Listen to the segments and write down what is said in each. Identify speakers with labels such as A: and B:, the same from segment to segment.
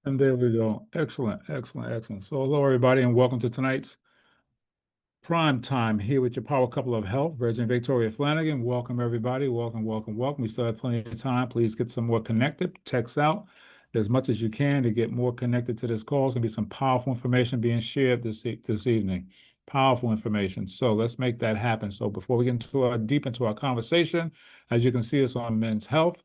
A: And there we go. Excellent, excellent, excellent. So, hello, everybody, and welcome to tonight's prime time here with your power couple of health, Virgin Victoria Flanagan. Welcome, everybody. Welcome, welcome, welcome. We still have plenty of time. Please get some more connected. Text out as much as you can to get more connected to this call. It's going to be some powerful information being shared this evening. Powerful information. So let's make that happen. So before we get deep into our conversation, as you can see, it's on men's health.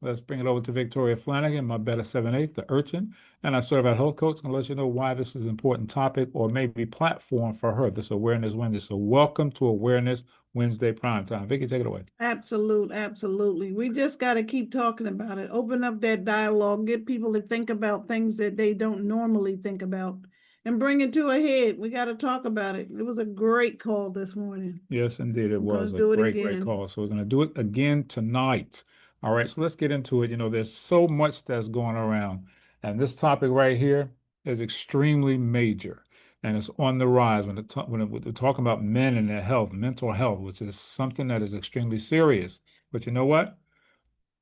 A: Let's bring it over to Victoria Flanagan, my better 7/8, the urchin, and I serve as health coach and let you know why this is an important topic or maybe platform for her, this Awareness Wednesday. So welcome to Awareness Wednesday Prime Time. Vicky, take it away.
B: Absolutely. We just got to keep talking about it. Open up that dialogue, get people to think about things that they don't normally think about, and bring it to a head. We got to talk about it. It was a great call this morning.
A: Yes, indeed, it
B: I'm going
A: was
B: to
A: a
B: do it
A: great, great
B: again.
A: call. So we're going to do it again tonight. All right, so let's get into it. There's so much that's going around, and this topic right here is extremely major, and it's on the rise when we're talking about men and their health, mental health, which is something that is extremely serious. But you know what?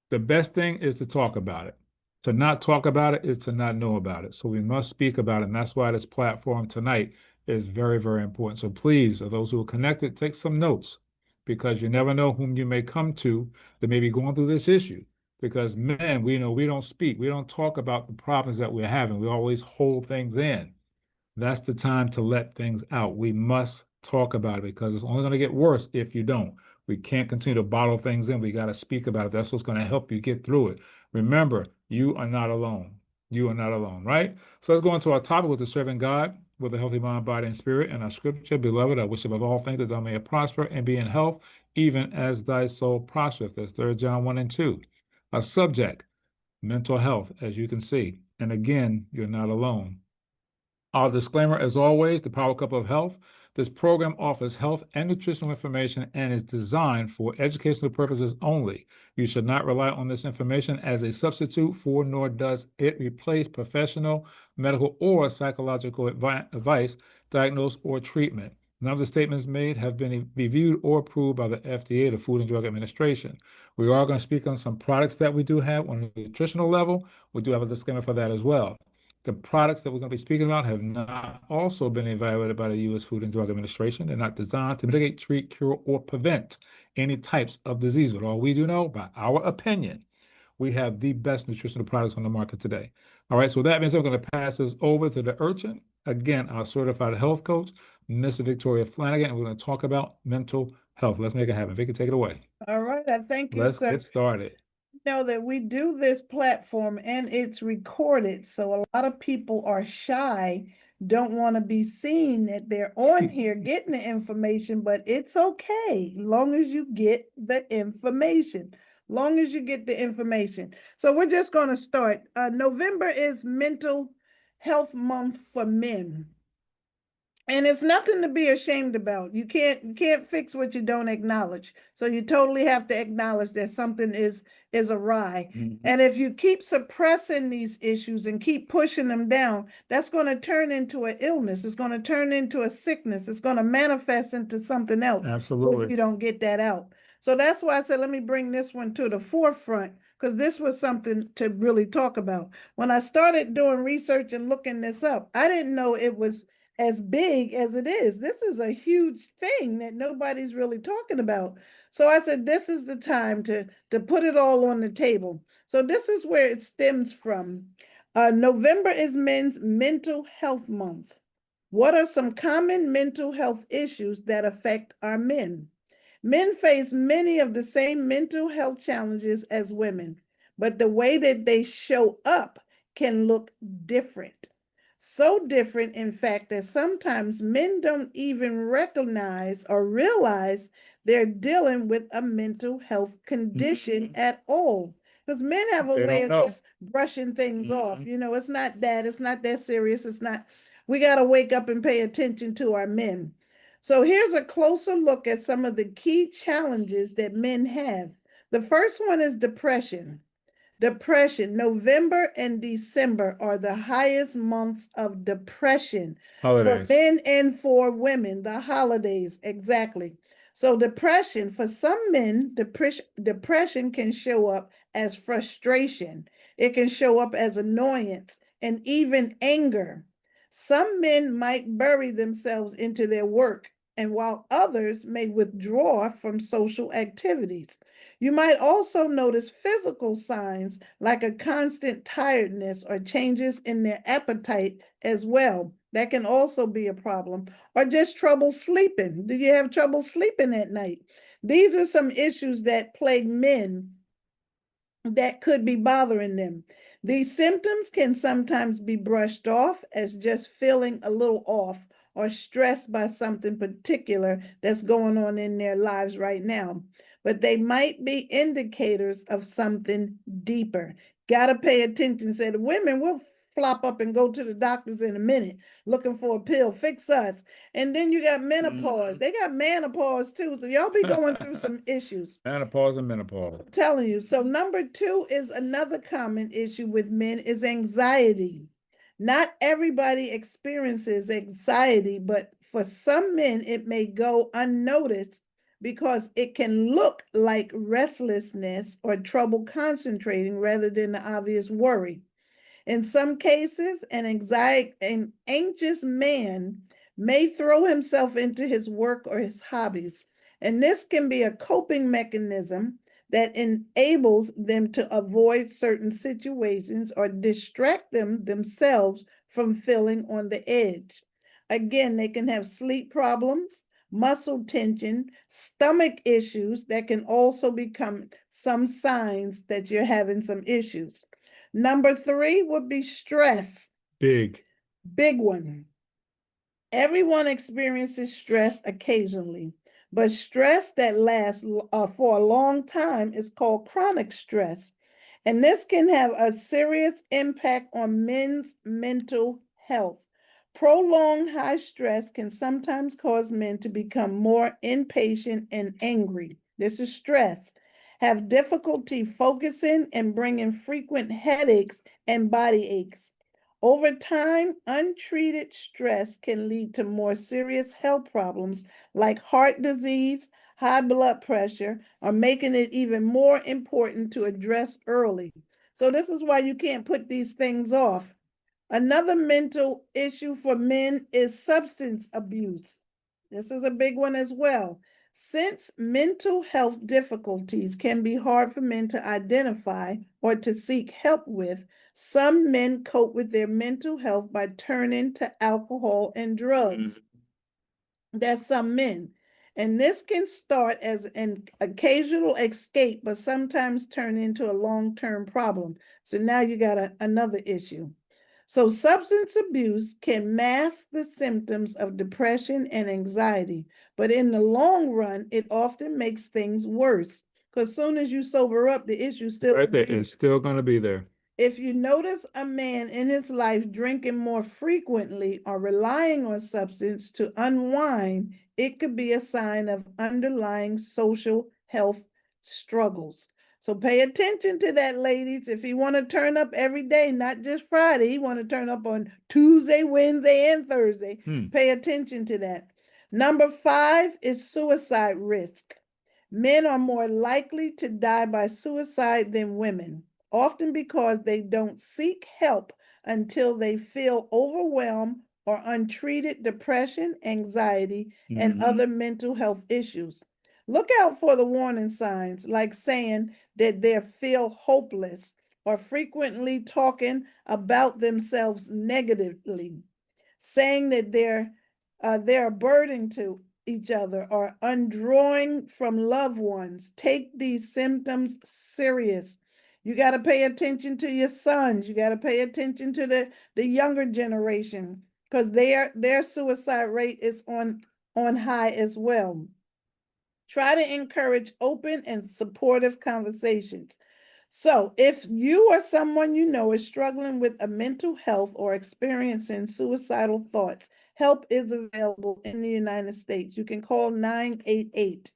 A: The best thing is to talk about it. To not talk about it is to not know about it. So we must speak about it. And that's why this platform tonight is very, very important. So please, those who are connected, take some notes because you never know whom you may come to that may be going through this issue. Because men, we know we don't speak, we don't talk about the problems that we're having. We always hold things in. That's the time to let things out. We must talk about it because it's only going to get worse if you don't. We can't continue to bottle things in. We got to speak about it. That's what's going to help you get through it. Remember, you are not alone. You are not alone, right? So let's go into our topic with the serving God with a healthy mind, body, and spirit. And our scripture, beloved, I wish above all things that thou mayest prosper and be in health, even as thy soul prospereth. That's 3 John 1 and 2. Our subject, mental health, as you can see. And again, you're not alone. Our disclaimer, as always, the Power Cup of Health. This program offers health and nutritional information and is designed for educational purposes only. You should not rely on this information as a substitute for, nor does it replace professional, medical, or psychological advice, diagnosis, or treatment. None of the statements made have been reviewed or approved by the FDA, the Food and Drug Administration. We are going to speak on some products that we do have on a nutritional level. We do have a disclaimer for that as well. The products that we're going to be speaking about have not also been evaluated by the U.S. Food and Drug Administration. They're not designed to mitigate, treat, cure, or prevent any types of disease. But all we do know, by our opinion, we have the best nutritional products on the market today. All right, so that means I'm going to pass this over to the urchin. Again, our certified health coach, Miss Victoria Flanagan, and we're going to talk about mental health. Let's make it happen. Vicky, take it away.
B: All right. I thank you,
A: Let's
B: sir.
A: get started.
B: Know that we do this platform and it's recorded. So a lot of people are shy, don't want to be seen that they're on here getting the information, but it's okay. Long as you get the information. Long as you get the information. So we're just going to start. November is Mental Health Month for men. And it's nothing to be ashamed about. You can't fix what you don't acknowledge. So you totally have to acknowledge that something is awry. And if you keep suppressing these issues and keep pushing them down, that's going to turn into an illness. It's going to turn into a sickness. It's going to manifest into something else if you don't get that out. So that's why I said, let me bring this one to the forefront because this was something to really talk about. When I started doing research and looking this up, I didn't know it was as big as it is. This is a huge thing that nobody's really talking about. So I said, this is the time to put it all on the table. So this is where it stems from. November is Men's Mental Health Month. What are some common mental health issues that affect our men? Men face many of the same mental health challenges as women, but the way that they show up can look different. So different, in fact, that sometimes men don't even recognize or realize they're dealing with a mental health condition at all. Because men have a
A: They
B: way
A: don't
B: of
A: know.
B: just brushing things off. It's not that serious. It's not, we got to wake up and pay attention to our men. So here's a closer look at some of the key challenges that men have. The first one is depression. Depression. November and December are the highest months of depression for
A: Holidays.
B: men and for women. The holidays, exactly. So, depression, for some men, depression can show up as frustration, it can show up as annoyance, and even anger. Some men might bury themselves into their work, and while others may withdraw from social activities. You might also notice physical signs like a constant tiredness or changes in their appetite as well. That can also be a problem, or just trouble sleeping. Do you have trouble sleeping at night? These are some issues that plague men that could be bothering them. These symptoms can sometimes be brushed off as just feeling a little off or stressed by something particular that's going on in their lives right now. But they might be indicators of something deeper. Got to pay attention. Said women will flop up and go to the doctors in a minute looking for a pill, fix us. And then you got menopause. They got menopause too. So y'all be going through some issues.
A: Menopause and menopause.
B: Telling you. So number two is another common issue with men is anxiety. Not everybody experiences anxiety, but for some men, it may go unnoticed because it can look like restlessness or trouble concentrating rather than the obvious worry. In some cases, an anxious man may throw himself into his work or his hobbies, and this can be a coping mechanism that enables them to avoid certain situations or distract themselves from feeling on the edge. Again, they can have sleep problems, muscle tension, stomach issues that can also become some signs that you're having some issues. Number three would be stress.
A: Big.
B: Big one. Everyone experiences stress occasionally, but stress that lasts for a long time is called chronic stress. And this can have a serious impact on men's mental health. Prolonged high stress can sometimes cause men to become more impatient and angry. This is stress. Have difficulty focusing and bringing frequent headaches and body aches. Over time, untreated stress can lead to more serious health problems like heart disease, high blood pressure, or making it even more important to address early. So, this is why you can't put these things off. Another mental issue for men is substance abuse. This is a big one as well. Since mental health difficulties can be hard for men to identify or to seek help with, some men cope with their mental health by turning to alcohol and drugs. That's some men. And this can start as an occasional escape, but sometimes turn into a long-term problem. So now you got another issue. So substance abuse can mask the symptoms of depression and anxiety, but in the long run, it often makes things worse. Because soon as you sober up, the issue still
A: Right there. It's still going to be there.
B: if you notice a man in his life drinking more frequently or relying on substance to unwind, it could be a sign of underlying social health struggles. So pay attention to that, ladies. If he want to turn up every day, not just Friday, he want to turn up on Tuesday, Wednesday, and Thursday. Pay attention to that. Number five is suicide risk. Men are more likely to die by suicide than women, often because they don't seek help until they feel overwhelmed or untreated depression, anxiety, and other mental health issues. Look out for the warning signs, like saying that they feel hopeless or frequently talking about themselves negatively, saying that they're a burden to each other or undrawing from loved ones. Take these symptoms serious. You got to pay attention to your sons. You got to pay attention to the younger generation because their suicide rate is on high as well. Try to encourage open and supportive conversations. So, if you or someone you know is struggling with a mental health or experiencing suicidal thoughts, help is available in the United States. You can call 988.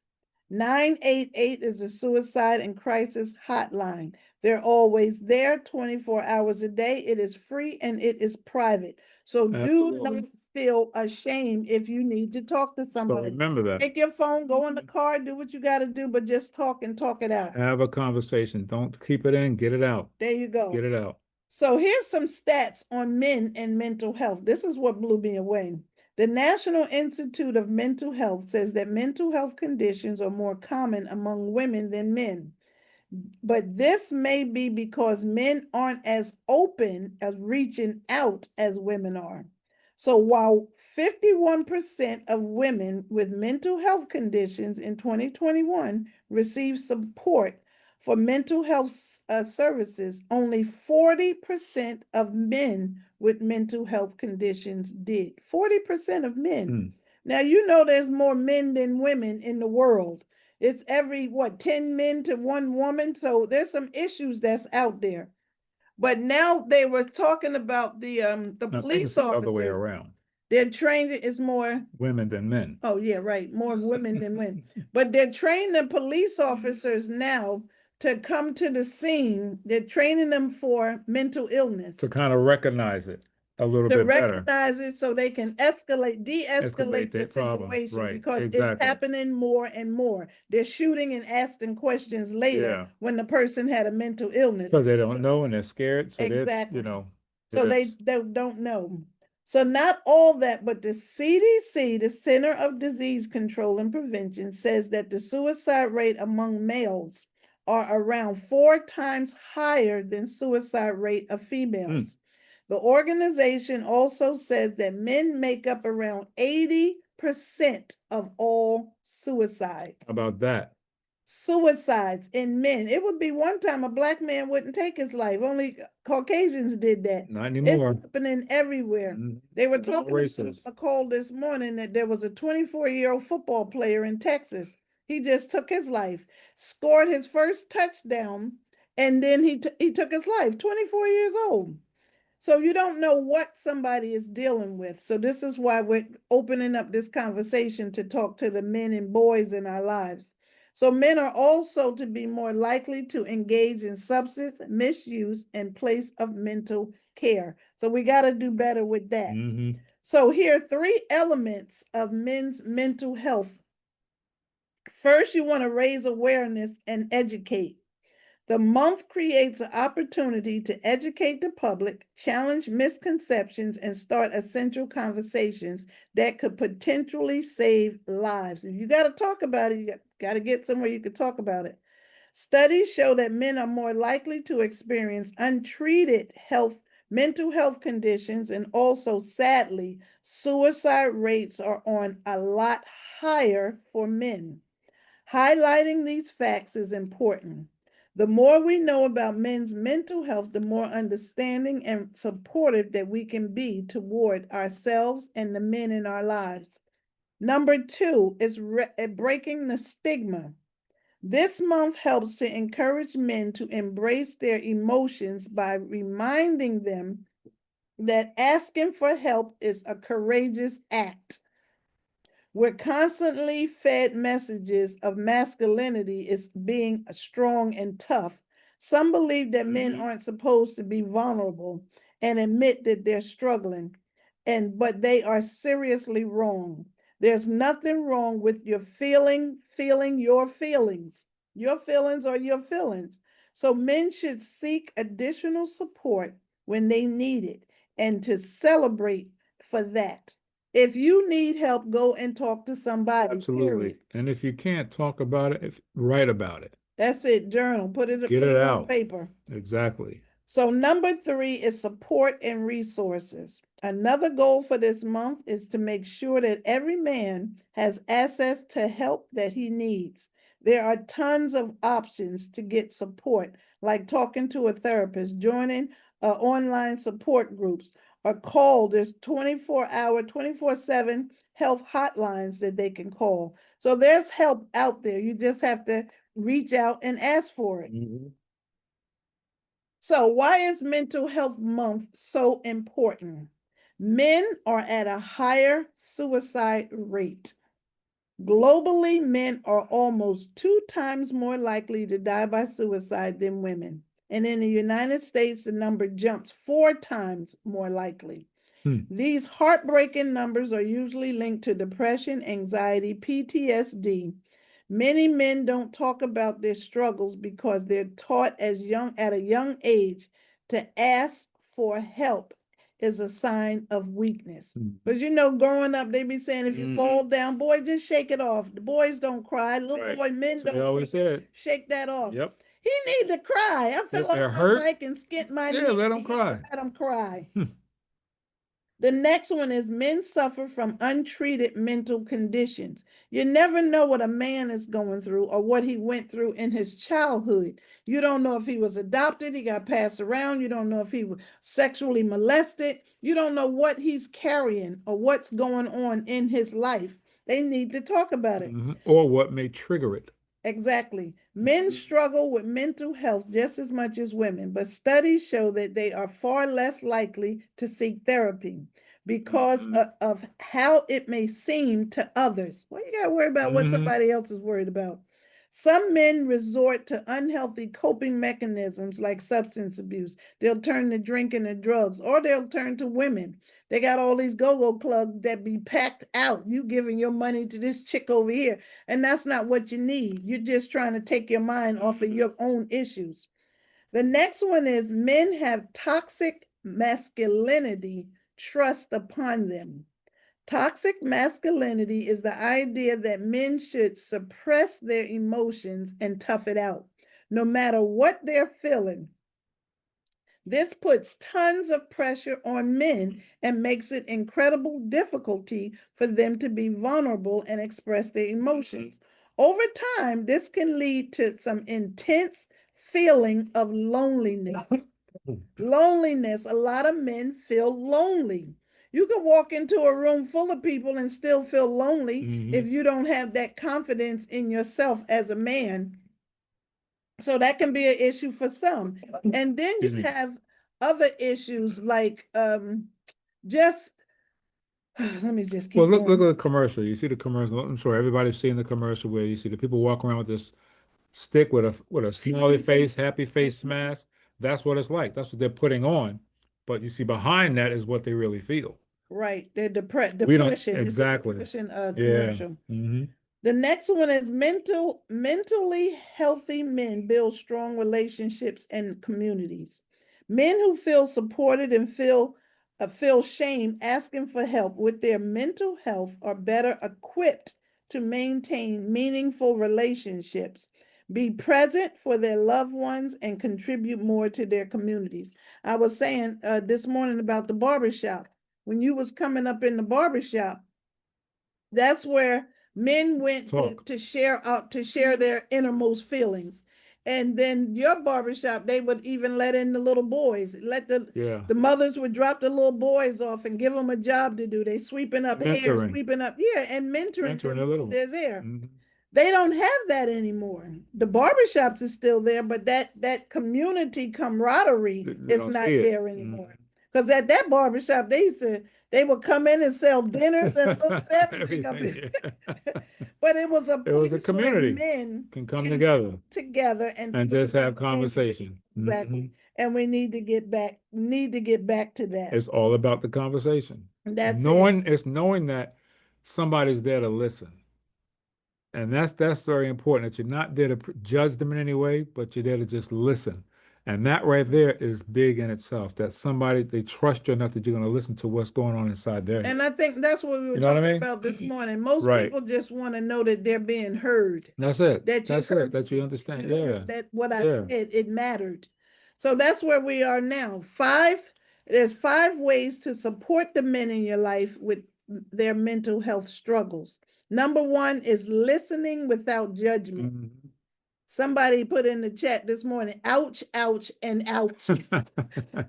B: 988 is the suicide and crisis hotline. They're always there 24 hours a day. It is free and it is private. So do not feel ashamed if you need to talk to
A: So
B: somebody.
A: remember that.
B: Take your phone, go in the car, do what you got to do, but just talk and talk it out.
A: Have a conversation. Don't keep it in. Get it out.
B: There you go.
A: Get it out.
B: So here's some stats on men and mental health. This is what blew me away. The National Institute of Mental Health says that mental health conditions are more common among women than men. But this may be because men aren't as open as reaching out as women are. So while 51% of women with mental health conditions in 2021 received support for mental health services, only 40% of men with mental health conditions did. 40% of men.
A: Hmm.
B: Now, you know, there's more men than women in the world. It's every what 10 men to one woman. So there's some issues that's out there. But now they were talking about the
A: I think it's
B: police
A: the other way
B: officers.
A: around.
B: They're trained is more.
A: Women than men.
B: Oh yeah, right. More women than men. But they're training the police officers now to come to the scene. They're training them for mental illness,
A: To kind of recognize it a little
B: to
A: bit better,
B: recognize it so they can de-escalate
A: escalate
B: the
A: that problem.
B: situation
A: Right.
B: because it's
A: Exactly.
B: happening more and more. They're shooting and asking questions later
A: Yeah.
B: when the person had a mental illness.
A: Because they don't know and they're scared. So
B: Exactly. So they,
A: yes.
B: they don't know. So not all that, but the CDC, the Center of Disease Control and Prevention, says that the suicide rate among males are around 4 times higher than suicide rate of
A: Hmm.
B: females. The organization also says that men make up around 80% of all suicides.
A: How about that?
B: Suicides in men. It would be one time a black man wouldn't take his life. Only Caucasians did that.
A: Not
B: It's
A: anymore.
B: happening everywhere. They were
A: All
B: talking about
A: races.
B: Nicole this morning that there was a 24-year-old football player in Texas. He just took his life, scored his first touchdown, and then he took his life. 24 years old. So you don't know what somebody is dealing with. So this is why we're opening up this conversation to talk to the men and boys in our lives. So men are also to be more likely to engage in substance misuse in place of mental care. So we got to do better with that.
A: Mm-hmm.
B: So here are 3 elements of men's mental health. First, you want to raise awareness and educate. The month creates an opportunity to educate the public, challenge misconceptions, and start essential conversations that could potentially save lives. If you got to talk about it, you got to get somewhere you can talk about it. Studies show that men are more likely to experience untreated mental health conditions, and also, sadly, suicide rates are on a lot higher for men. Highlighting these facts is important. The more we know about men's mental health, the more understanding and supportive that we can be toward ourselves and the men in our lives. Number 2 is breaking the stigma. This month helps to encourage men to embrace their emotions by reminding them that asking for help is a courageous act. We're constantly fed messages of masculinity as being strong and tough. Some believe that men aren't supposed to be vulnerable and admit that they're struggling, but they are seriously wrong. There's nothing wrong with your feeling your feelings. Your feelings are your feelings. So men should seek additional support when they need it and to celebrate for that. If you need help, go and talk to somebody,
A: Absolutely.
B: period.
A: And if you can't talk about it, write about it.
B: That's it, journal,
A: Get
B: put
A: it
B: it on
A: out.
B: paper.
A: Exactly.
B: So number 3 is support and resources. Another goal for this month is to make sure that every man has access to help that he needs. There are tons of options to get support, like talking to a therapist, joining online support groups, or call. There's 24-hour, 24/7 health hotlines that they can call. So there's help out there. You just have to reach out and ask for it.
A: Mm-hmm.
B: So, why is Mental Health Month so important? Men are at a higher suicide rate. Globally, men are almost 2 times more likely to die by suicide than women. And in the United States, the number jumps 4 times more likely. These heartbreaking numbers are usually linked to depression, anxiety, PTSD. Many men don't talk about their struggles because they're taught at a young age To ask for help is a sign of weakness.
A: Mhm.
B: Because growing up, they be saying if you fall down, boy, just shake it off. The boys don't cry. Little
A: Right.
B: boy, men
A: So they
B: don't
A: always said,
B: shake that off.
A: yep.
B: He need to cry. I fell
A: If
B: off
A: they're
B: my
A: hurt,
B: bike and skinned my
A: yeah,
B: knee.
A: let them
B: He need to
A: cry.
B: let him cry.
A: Hmm.
B: The next one is men suffer from untreated mental conditions. You never know what a man is going through or what he went through in his childhood. You don't know if he was adopted, he got passed around. You don't know if he was sexually molested. You don't know what he's carrying or what's going on in his life. They need to talk about it.
A: Or what may trigger it.
B: Exactly. Men struggle with mental health just as much as women, but studies show that they are far less likely to seek therapy because of how it may seem to others. Why you got to worry about what somebody else is worried about? Some men resort to unhealthy coping mechanisms like substance abuse. They'll turn to drinking and drugs, or they'll turn to women. They got all these go-go clubs that be packed out. You giving your money to this chick over here. And that's not what you need. You're just trying to take your mind off of your own issues. The next one is men have toxic masculinity trust upon them. Toxic masculinity is the idea that men should suppress their emotions and tough it out, no matter what they're feeling. This puts tons of pressure on men and makes it incredible difficulty for them to be vulnerable and express their emotions. Over time, this can lead to some intense feeling of loneliness. Loneliness, a lot of men feel lonely. You could walk into a room full of people and still feel lonely if you don't have that confidence in yourself as a man. So that can be an issue for some. And then you have other issues like just let me just
A: Well,
B: keep
A: look at
B: going.
A: the commercial. You see the commercial. I'm sure everybody's seen the commercial where you see the people walking around with this stick with a smiley face, happy face mask. That's what it's like. That's what they're putting on. But you see behind that is what they really feel.
B: Right. They're
A: We don't
B: depression. It's a
A: exactly.
B: depression
A: Yeah.
B: commercial.
A: Hmm.
B: The next one is mentally healthy men build strong relationships and communities. Men who feel supported and feel shame asking for help with their mental health are better equipped to maintain meaningful relationships, be present for their loved ones, and contribute more to their communities. I was saying this morning about the barbershop. When you was coming up in the barbershop, that's where men went to share out to share their innermost feelings. And then your barbershop, they would even let in the little boys. Let
A: Yeah.
B: the mothers would drop the little boys off and give them a job to do. They sweeping up hair,
A: Mentoring.
B: sweeping up, yeah, and mentoring
A: Mentoring
B: them
A: a
B: while
A: little.
B: they're there.
A: Hmm.
B: They don't have that anymore. The barbershops is still there, but that community camaraderie
A: They
B: is
A: don't see
B: not
A: it.
B: there anymore. Because at that barbershop, they would come in and sell dinners and books, everything up in.
A: Everything.
B: But it was a
A: It was a
B: place where
A: community
B: men
A: can come
B: can
A: together
B: come together and
A: and
B: talk
A: just have
B: about things.
A: conversation.
B: Exactly. And we need to get back to that.
A: It's all about the conversation.
B: That's it.
A: Knowing that somebody's there to listen. And that's very important that you're not there to judge them in any way, but you're there to just listen. And that right there is big in itself, that somebody, they trust you enough that you're going to listen to what's going on inside their
B: And
A: head.
B: I think that's what we were
A: You know what
B: talking
A: I mean?
B: about this morning. Most
A: Right.
B: people just want to know that they're being heard,
A: That's it.
B: that you
A: That's it.
B: heard
A: That you
B: me,
A: understand.
B: you
A: Yeah.
B: heard that what I
A: Yeah.
B: said, it mattered. So that's where we are now. There's 5 ways to support the men in your life with their mental health struggles. Number 1 is listening without judgment.
A: Mhm.
B: Somebody put in the chat this morning, ouch, ouch, and ouch.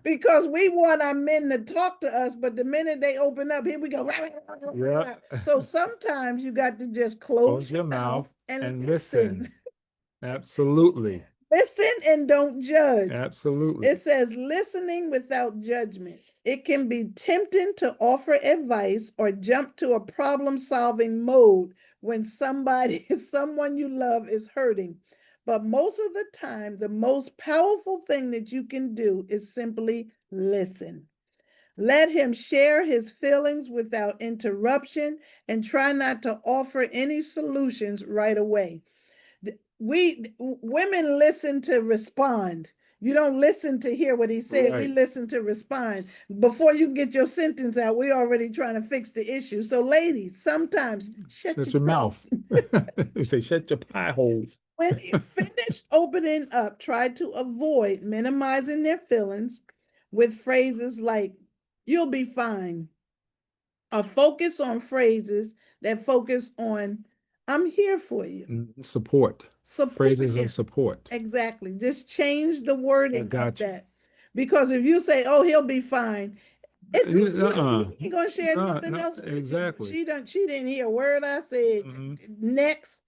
B: Because we want our men to talk to us, but the minute they open up, here we go.
A: Yeah.
B: So sometimes you got to just close
A: Close
B: your
A: your mouth
B: mouth and
A: and
B: listen.
A: listen. Absolutely.
B: Listen and don't judge.
A: Absolutely.
B: It says listening without judgment. It can be tempting to offer advice or jump to a problem-solving mode when someone you love is hurting. But most of the time, the most powerful thing that you can do is simply listen. Let him share his feelings without interruption and try not to offer any solutions right away. We women listen to respond. You don't listen to hear what he said. We
A: Right.
B: listen to respond. Before you get your sentence out, we're already trying to fix the issue. So, ladies, sometimes shut
A: Shut
B: your
A: your
B: trap.
A: mouth. They say, shut your pie hole.
B: When you finish opening up, try to avoid minimizing their feelings with phrases like, you'll be fine, or focus on phrases that focus on, I'm here for you.
A: Support.
B: Support
A: Phrases of
B: him.
A: support.
B: Exactly. Just change the
A: I
B: wording of
A: got you.
B: that. Because if you say, oh, he'll be fine, it's most likely
A: Uh-uh.
B: he ain't gonna share
A: No,
B: nothing
A: no,
B: else with you.
A: exactly.
B: She didn't hear a word I said.
A: Hmm.
B: Next.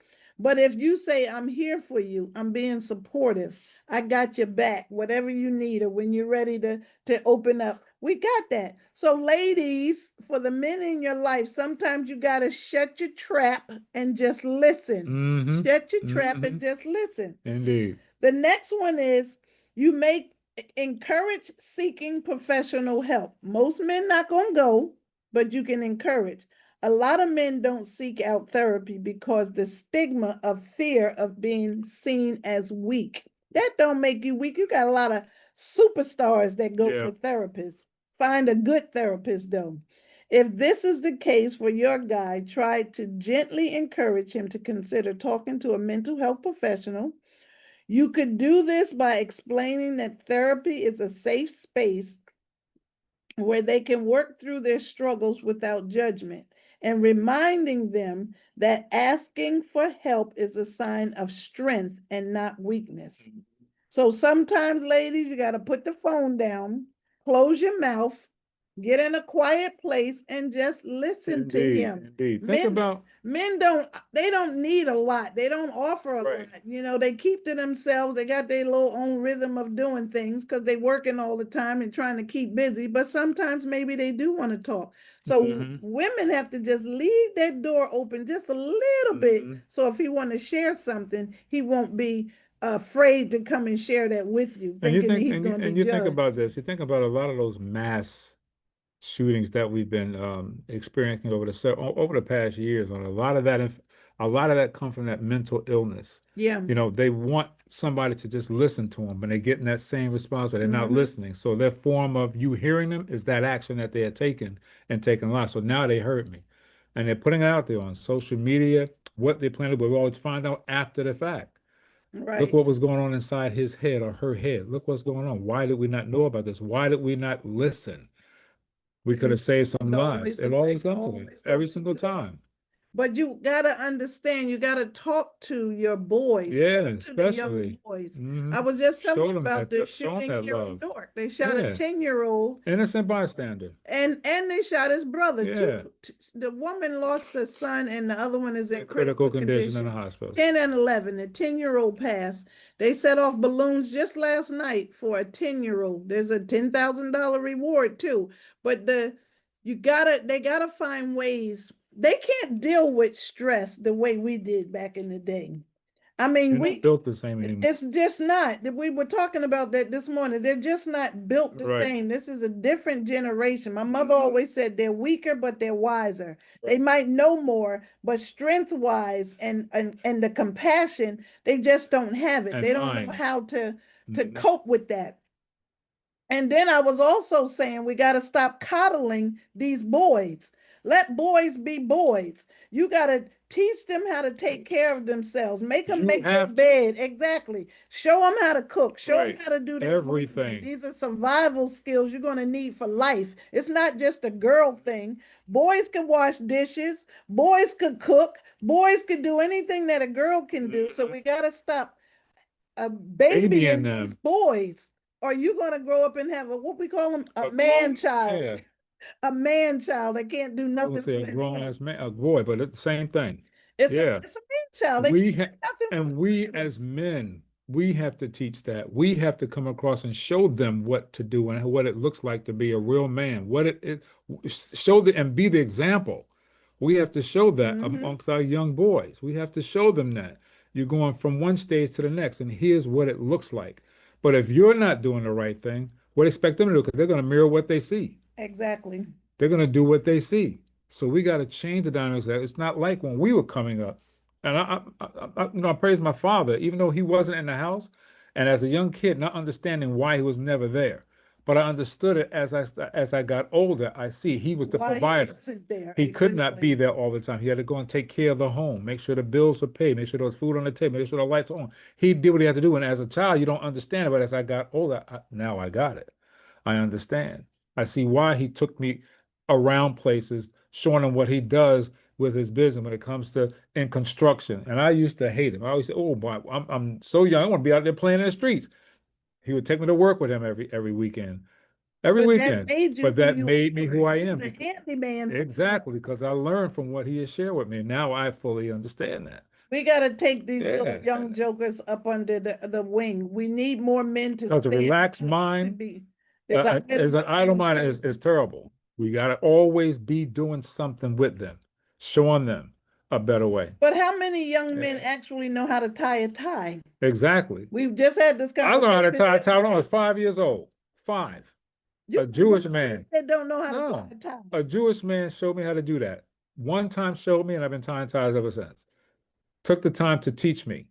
B: But if you say, I'm here for you, I'm being supportive, I got your back, whatever you need, or when you're ready to open up, we got that. So, ladies, for the men in your life, sometimes you gotta shut your trap and just listen.
A: Hmm.
B: Shut your trap
A: Hmm.
B: and just listen.
A: Indeed.
B: The next one is you make encourage seeking professional help. Most men not going to go, but you can encourage. A lot of men don't seek out therapy because the stigma of fear of being seen as weak. That don't make you weak. You got a lot of superstars that go
A: Yeah.
B: to therapists. Find a good therapist though. If this is the case for your guy, try to gently encourage him to consider talking to a mental health professional. You could do this by explaining that therapy is a safe space where they can work through their struggles without judgment and reminding them that asking for help is a sign of strength and not weakness. So sometimes, ladies, you got to put the phone down, close your mouth, get in a quiet place, and just listen to
A: Indeed.
B: him.
A: Indeed. Think
B: Men,
A: about,
B: men don't they don't need a lot. They don't offer a
A: right.
B: lot. They keep to themselves. They got their little own rhythm of doing things because they working all the time and trying to keep busy. But sometimes maybe they do want to talk. So
A: Hmm.
B: women have to just leave that door open just a little bit.
A: Hmm.
B: So if he want to share something, he won't be afraid to come and share that with you,
A: And you
B: thinking that
A: think,
B: he's going to be
A: and you think
B: judged.
A: about this. You think about a lot of those mass shootings that we've been experiencing over the past years. On a lot of that comes from that mental illness.
B: Yeah.
A: They want somebody to just listen to them, and they're getting that same response, but they're not
B: Mm-hmm.
A: listening. So their form of you hearing them is that action that they had taken and taken life. So now they heard me, and they're putting it out there on social media what they plan to do. But we always find out after the fact. Look
B: Right.
A: what was going on inside his head or her head. Look what's going on. Why did we not know about this? Why did we not listen? We could have saved some
B: It's
A: lives.
B: always
A: It
B: the thing.
A: always comes to that
B: Always the
A: every
B: thing.
A: single time.
B: But you gotta understand, you gotta talk to your boys,
A: Yeah,
B: talk to the young
A: especially.
B: boys.
A: Hmm.
B: I was just telling
A: Show
B: you
A: them
B: about
A: that,
B: the
A: show them
B: shooting
A: that
B: here in
A: love.
B: Newark. They shot a
A: Yeah,
B: 10-year-old
A: innocent bystander.
B: and they shot his brother.
A: Yeah,
B: The woman lost the son, and the other one is in
A: in critical
B: critical
A: condition in the
B: condition.
A: hospital.
B: 10 and 11. The 10-year-old passed. They set off balloons just last night for a 10-year-old. There's a $10,000 reward too. But they gotta find ways. They can't deal with stress the way we did back in the day. I mean,
A: They're not built the same anymore.
B: it's just not. We were talking about that this morning. They're just not built the
A: Right,
B: same. This is a different generation. My mother always said they're weaker, but they're wiser. They
A: right.
B: might know more, but strength wise and the compassion, they just don't have it.
A: And
B: They don't know
A: mine.
B: how to
A: Hmm.
B: cope with that. And then I was also saying we got to stop coddling these boys. Let boys be boys. You got to teach them how to take care of themselves. Make them
A: You
B: make their
A: have to.
B: bed. Exactly. Show them how to cook. Show them
A: Right.
B: how to do their laundry.
A: Everything.
B: These are survival skills you're going to need for life. It's not just a girl thing. Boys can wash dishes. Boys could cook. Boys could do anything that a girl can do. So
A: Hmm.
B: we got to stop
A: Baby in
B: babying these
A: them.
B: boys, or you gonna grow up and have a what we call them a
A: A
B: man
A: grown,
B: child,
A: yeah.
B: a man child that can't do
A: I would
B: nothing
A: say
B: for
A: a grown
B: himself.
A: ass man, a boy, but it's the same thing.
B: It's a
A: Yeah.
B: it's a man child. They
A: We
B: can't
A: ha
B: do nothing for
A: and we as
B: themselves.
A: men, we have to teach that. We have to come across and show them what to do and what it looks like to be a real man. Show the and be the example. We have to show that
B: Mm-hmm.
A: amongst our young boys. We have to show them that you're going from one stage to the next, and here's what it looks like. But if you're not doing the right thing, what do you expect them to do? Because they're going to mirror what they see.
B: Exactly.
A: They're going to do what they see. So we got to change the dynamics. It's not like when we were coming up. And I praise my father, even though he wasn't in the house, And as a young kid, not understanding why he was never there. But I understood it as I got older. I see he was the
B: Why he
A: provider.
B: was sit there,
A: He could not
B: exactly.
A: be there all the time. He had to go and take care of the home, make sure the bills were paid, make sure there was food on the table, make sure the lights were on. He did what he had to do. And as a child, you don't understand it. But as I got older, now I got it. I understand. I see why he took me around places, showing him what he does with his business when it comes to in construction. And I used to hate him. I always say, "Oh boy, I'm so young. I want to be out there playing in the streets." He would take me to work with him every weekend, every
B: But that
A: weekend.
B: made you
A: But
B: who
A: that
B: you
A: made me
B: are.
A: who I
B: He's
A: am.
B: a handyman for you.
A: Exactly, because I learned from what he has shared with me. Now I fully understand that.
B: We got to take these little
A: Yeah.
B: young jokers up under the wing. We need more men to
A: Because a
B: stand
A: relaxed
B: up to
A: mind,
B: be this idle
A: as an
B: mind
A: idle
B: is
A: mind
B: so.
A: is terrible. We got to always be doing something with them, showing them a better way.
B: But how many young men
A: Yeah.
B: actually know how to tie a tie?
A: Exactly.
B: We've just had this
A: I learned how to
B: conversation
A: tie
B: the
A: a
B: other
A: tie when I
B: day.
A: was 5 years old. Five.
B: You
A: A
B: got
A: Jewish
B: boys
A: man.
B: that don't know how to tie
A: No,
B: a tie.
A: a Jewish man showed me how to do that. One time showed me, and I've been tying ties ever since. Took the time to teach me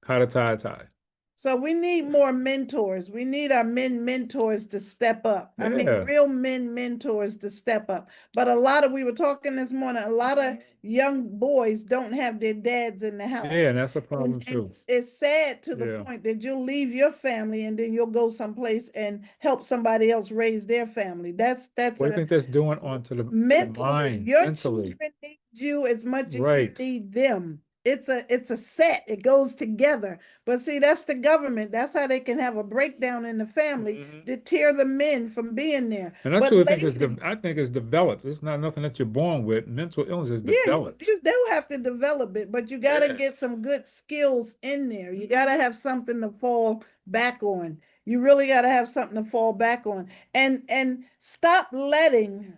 A: how to tie a tie.
B: So we need more mentors. We need our men mentors to step up. I mean,
A: Yeah.
B: real men mentors to step up. But a lot of, we were talking this morning, a lot of young boys don't have their dads in the
A: Yeah,
B: house.
A: and that's a problem
B: And
A: too.
B: it's sad to the
A: Yeah.
B: point that you'll leave your family and then you'll go someplace and help somebody else raise their family. That's
A: What do you
B: a
A: think that's doing onto the
B: mentally,
A: mind,
B: your
A: mentally?
B: children need you as much as you
A: Right.
B: need them. It's a set. It goes together. But see, that's the government. That's how they can have a breakdown in the family
A: Mhm.
B: to tear the men from being there.
A: And I
B: But
A: truly think
B: ladies,
A: I think it's developed. It's not nothing that you're born with. Mental illness is
B: yeah,
A: developed.
B: they'll have to develop it, but you got to
A: Yeah.
B: get some good skills in there. You got to have something to fall back on. You really got to have something to fall back on, and stop letting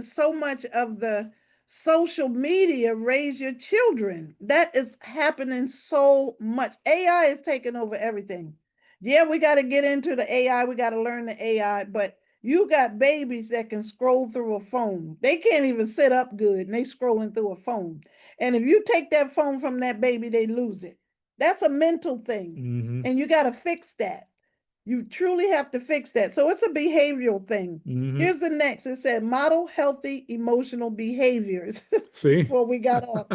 B: so much of the social media raise your children. That is happening so much. AI is taking over everything. Yeah, we got to get into the AI. We got to learn the AI, but you got babies that can scroll through a phone. They can't even sit up good and they scrolling through a phone. And if you take that phone from that baby, they lose it. That's a mental thing.
A: Hmm.
B: And you got to fix that. You truly have to fix that. So it's a behavioral thing.
A: Hmm.
B: Here's the next. It said model healthy emotional behaviors
A: See?
B: before we got off.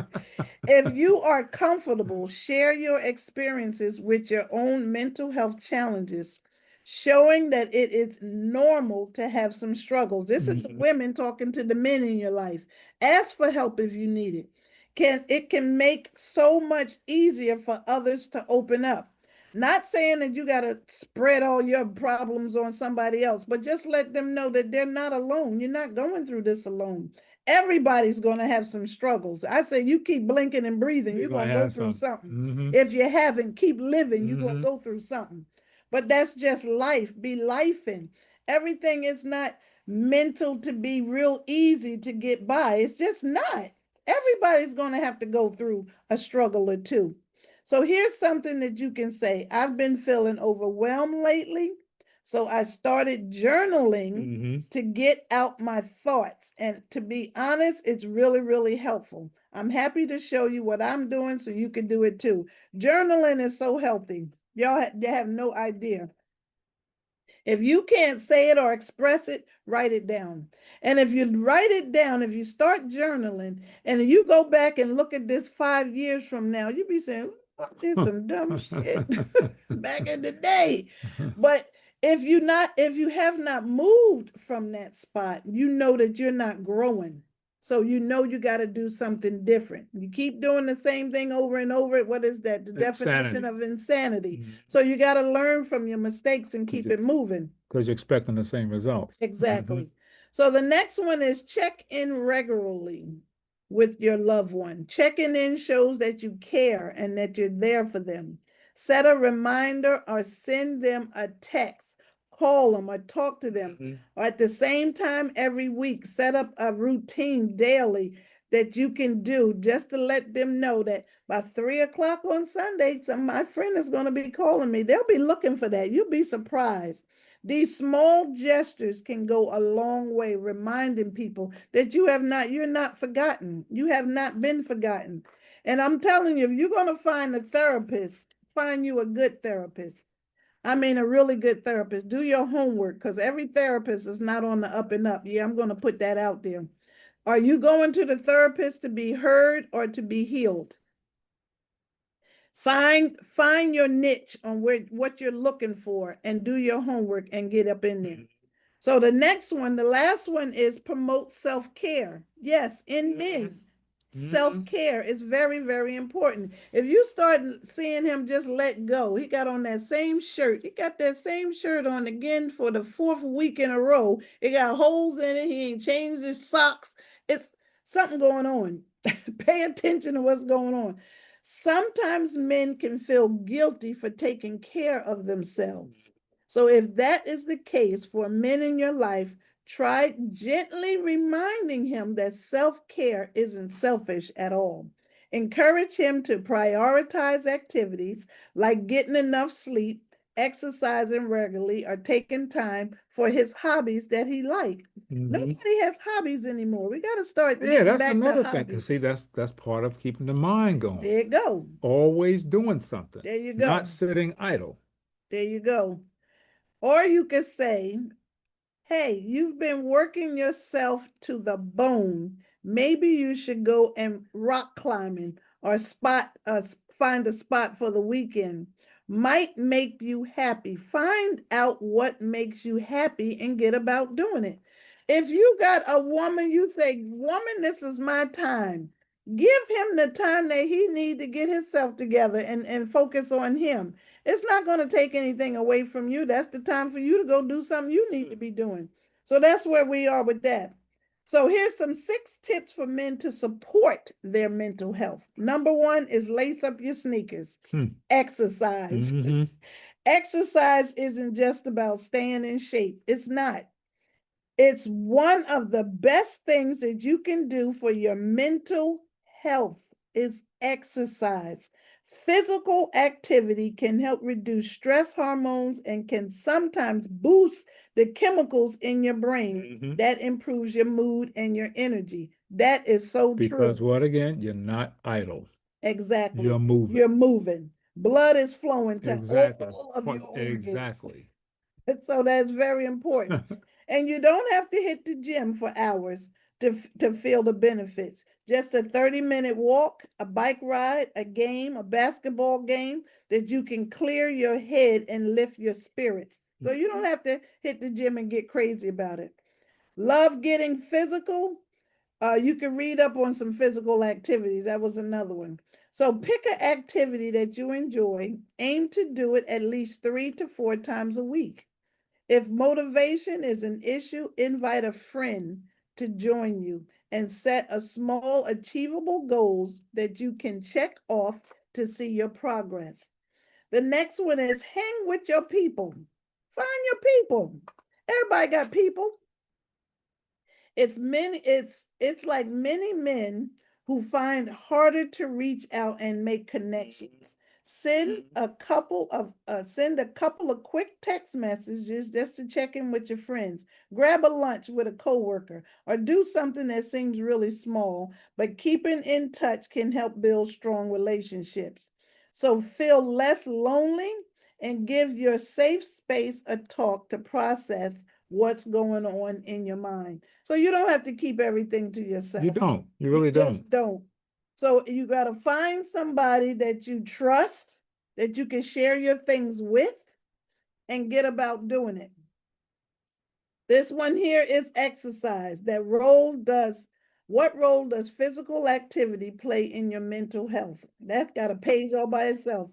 B: If you are comfortable, share your experiences with your own mental health challenges, showing that it is normal to have some struggles. This is
A: Mhm.
B: women talking to the men in your life. Ask for help if you need it. It can make so much easier for others to open up. Not saying that you got to spread all your problems on somebody else, but just let them know that they're not alone. You're not going through this alone. Everybody's going to have some struggles. I say you keep blinking and breathing,
A: You're
B: you're
A: gonna
B: going to go
A: have
B: through
A: some.
B: something.
A: Hmm.
B: If you haven't, keep living, you're going to
A: Hmm.
B: go through something. But that's just life. Be lifing. Everything is not mental to be real easy to get by. It's just not. Everybody's going to have to go through a struggle or two. So here's something that you can say. I've been feeling overwhelmed lately. So I started journaling
A: Hmm.
B: to get out my thoughts. And to be honest, it's really, really helpful. I'm happy to show you what I'm doing so you can do it too. Journaling is so healthy. You have no idea. If you can't say it or express it, write it down. And if you write it down, if you start journaling and you go back and look at this 5 years from now, you'll be saying, I did some dumb shit back in the day. But if you have not moved from that spot, you know that you're not growing. So you know you got to do something different. You keep doing the same thing over and over. What is that? The definition
A: Insanity.
B: of insanity. So you got to learn from your mistakes and
A: Because
B: keep it moving.
A: you're expecting the same results. Hmm.
B: Exactly. So the next one is check in regularly with your loved one. Checking in shows that you care and that you're there for them. Set a reminder or send them a text. Call them or talk to them.
A: Hmm.
B: Or at the same time every week, set up a routine daily that you can do just to let them know that by 3 o'clock on Sunday, my friend is going to be calling me. They'll be looking for that. You'll be surprised. These small gestures can go a long way, reminding people that you're not forgotten. You have not been forgotten. And I'm telling you, if you're going to find a therapist, find you a good therapist. I mean, a really good therapist. Do your homework because every therapist is not on the up and up. Yeah, I'm going to put that out there. Are you going to the therapist to be heard or to be healed? Find your niche on what you're looking for and do your homework and get up in there. So the next one, the last one is promote self-care. Yes, in men. Self-care is very, very important. If you start seeing him just let go, he got on that same shirt. He got that same shirt on again for the fourth week in a row. It got holes in it. He ain't changed his socks. It's something going on. Pay attention to what's going on. Sometimes men can feel guilty for taking care of themselves. So if that is the case for men in your life, try gently reminding him that self-care isn't selfish at all. Encourage him to prioritize activities like getting enough sleep, exercising regularly, or taking time for his hobbies that he likes. Nobody has hobbies anymore. We got to start
A: Yeah,
B: getting
A: that's
B: back to
A: another thing. Cause
B: hobbies.
A: see, that's part of keeping the mind going.
B: There you go.
A: Always doing something,
B: There you
A: not
B: go.
A: sitting idle.
B: There you go. Or you could say, hey, you've been working yourself to the bone. Maybe you should go and rock climbing or find a spot for the weekend. Might make you happy. Find out what makes you happy and get about doing it. If you got a woman, you say, woman, this is my time. Give him the time that he need to get himself together and focus on him. It's not going to take anything away from you. That's the time for you to go do something you need to be doing. So that's where we are with that. So here's some 6 tips for men to support their mental health. Number 1 is lace up your sneakers. Exercise.
A: Mm-hmm.
B: Exercise isn't just about staying in shape. It's not. It's one of the best things that you can do for your mental health is exercise. Physical activity can help reduce stress hormones and can sometimes boost the chemicals in your brain that improves your mood and your energy. That is so
A: Because
B: true.
A: what again? You're not idle.
B: Exactly.
A: You're moving.
B: You're moving. Blood is flowing to
A: Exactly.
B: all of your organs.
A: Exactly.
B: So that's very important. And you don't have to hit the gym for hours to feel the benefits. Just a 30-minute walk, a bike ride, a game, a basketball game that you can clear your head and lift your spirits. So you don't have to hit the gym and get crazy about it. Love getting physical. You can read up on some physical activities. That was another one. So pick an activity that you enjoy. Aim to do it at least 3 to 4 times a week. If motivation is an issue, invite a friend to join you and set a small achievable goals that you can check off to see your progress. The next one is hang with your people. Find your people. Everybody got people. It's like many men who find harder to reach out and make connections. Send a couple of quick text messages just to check in with your friends. Grab a lunch with a coworker or do something that seems really small, but keeping in touch can help build strong relationships. So feel less lonely and give your safe space a talk to process what's going on in your mind. So you don't have to keep everything to
A: You
B: yourself.
A: don't. You
B: You
A: really don't.
B: just don't. So you got to find somebody that you trust, that you can share your things with, and get about doing it. This one here is exercise. What role does physical activity play in your mental health? That's got a page all by itself.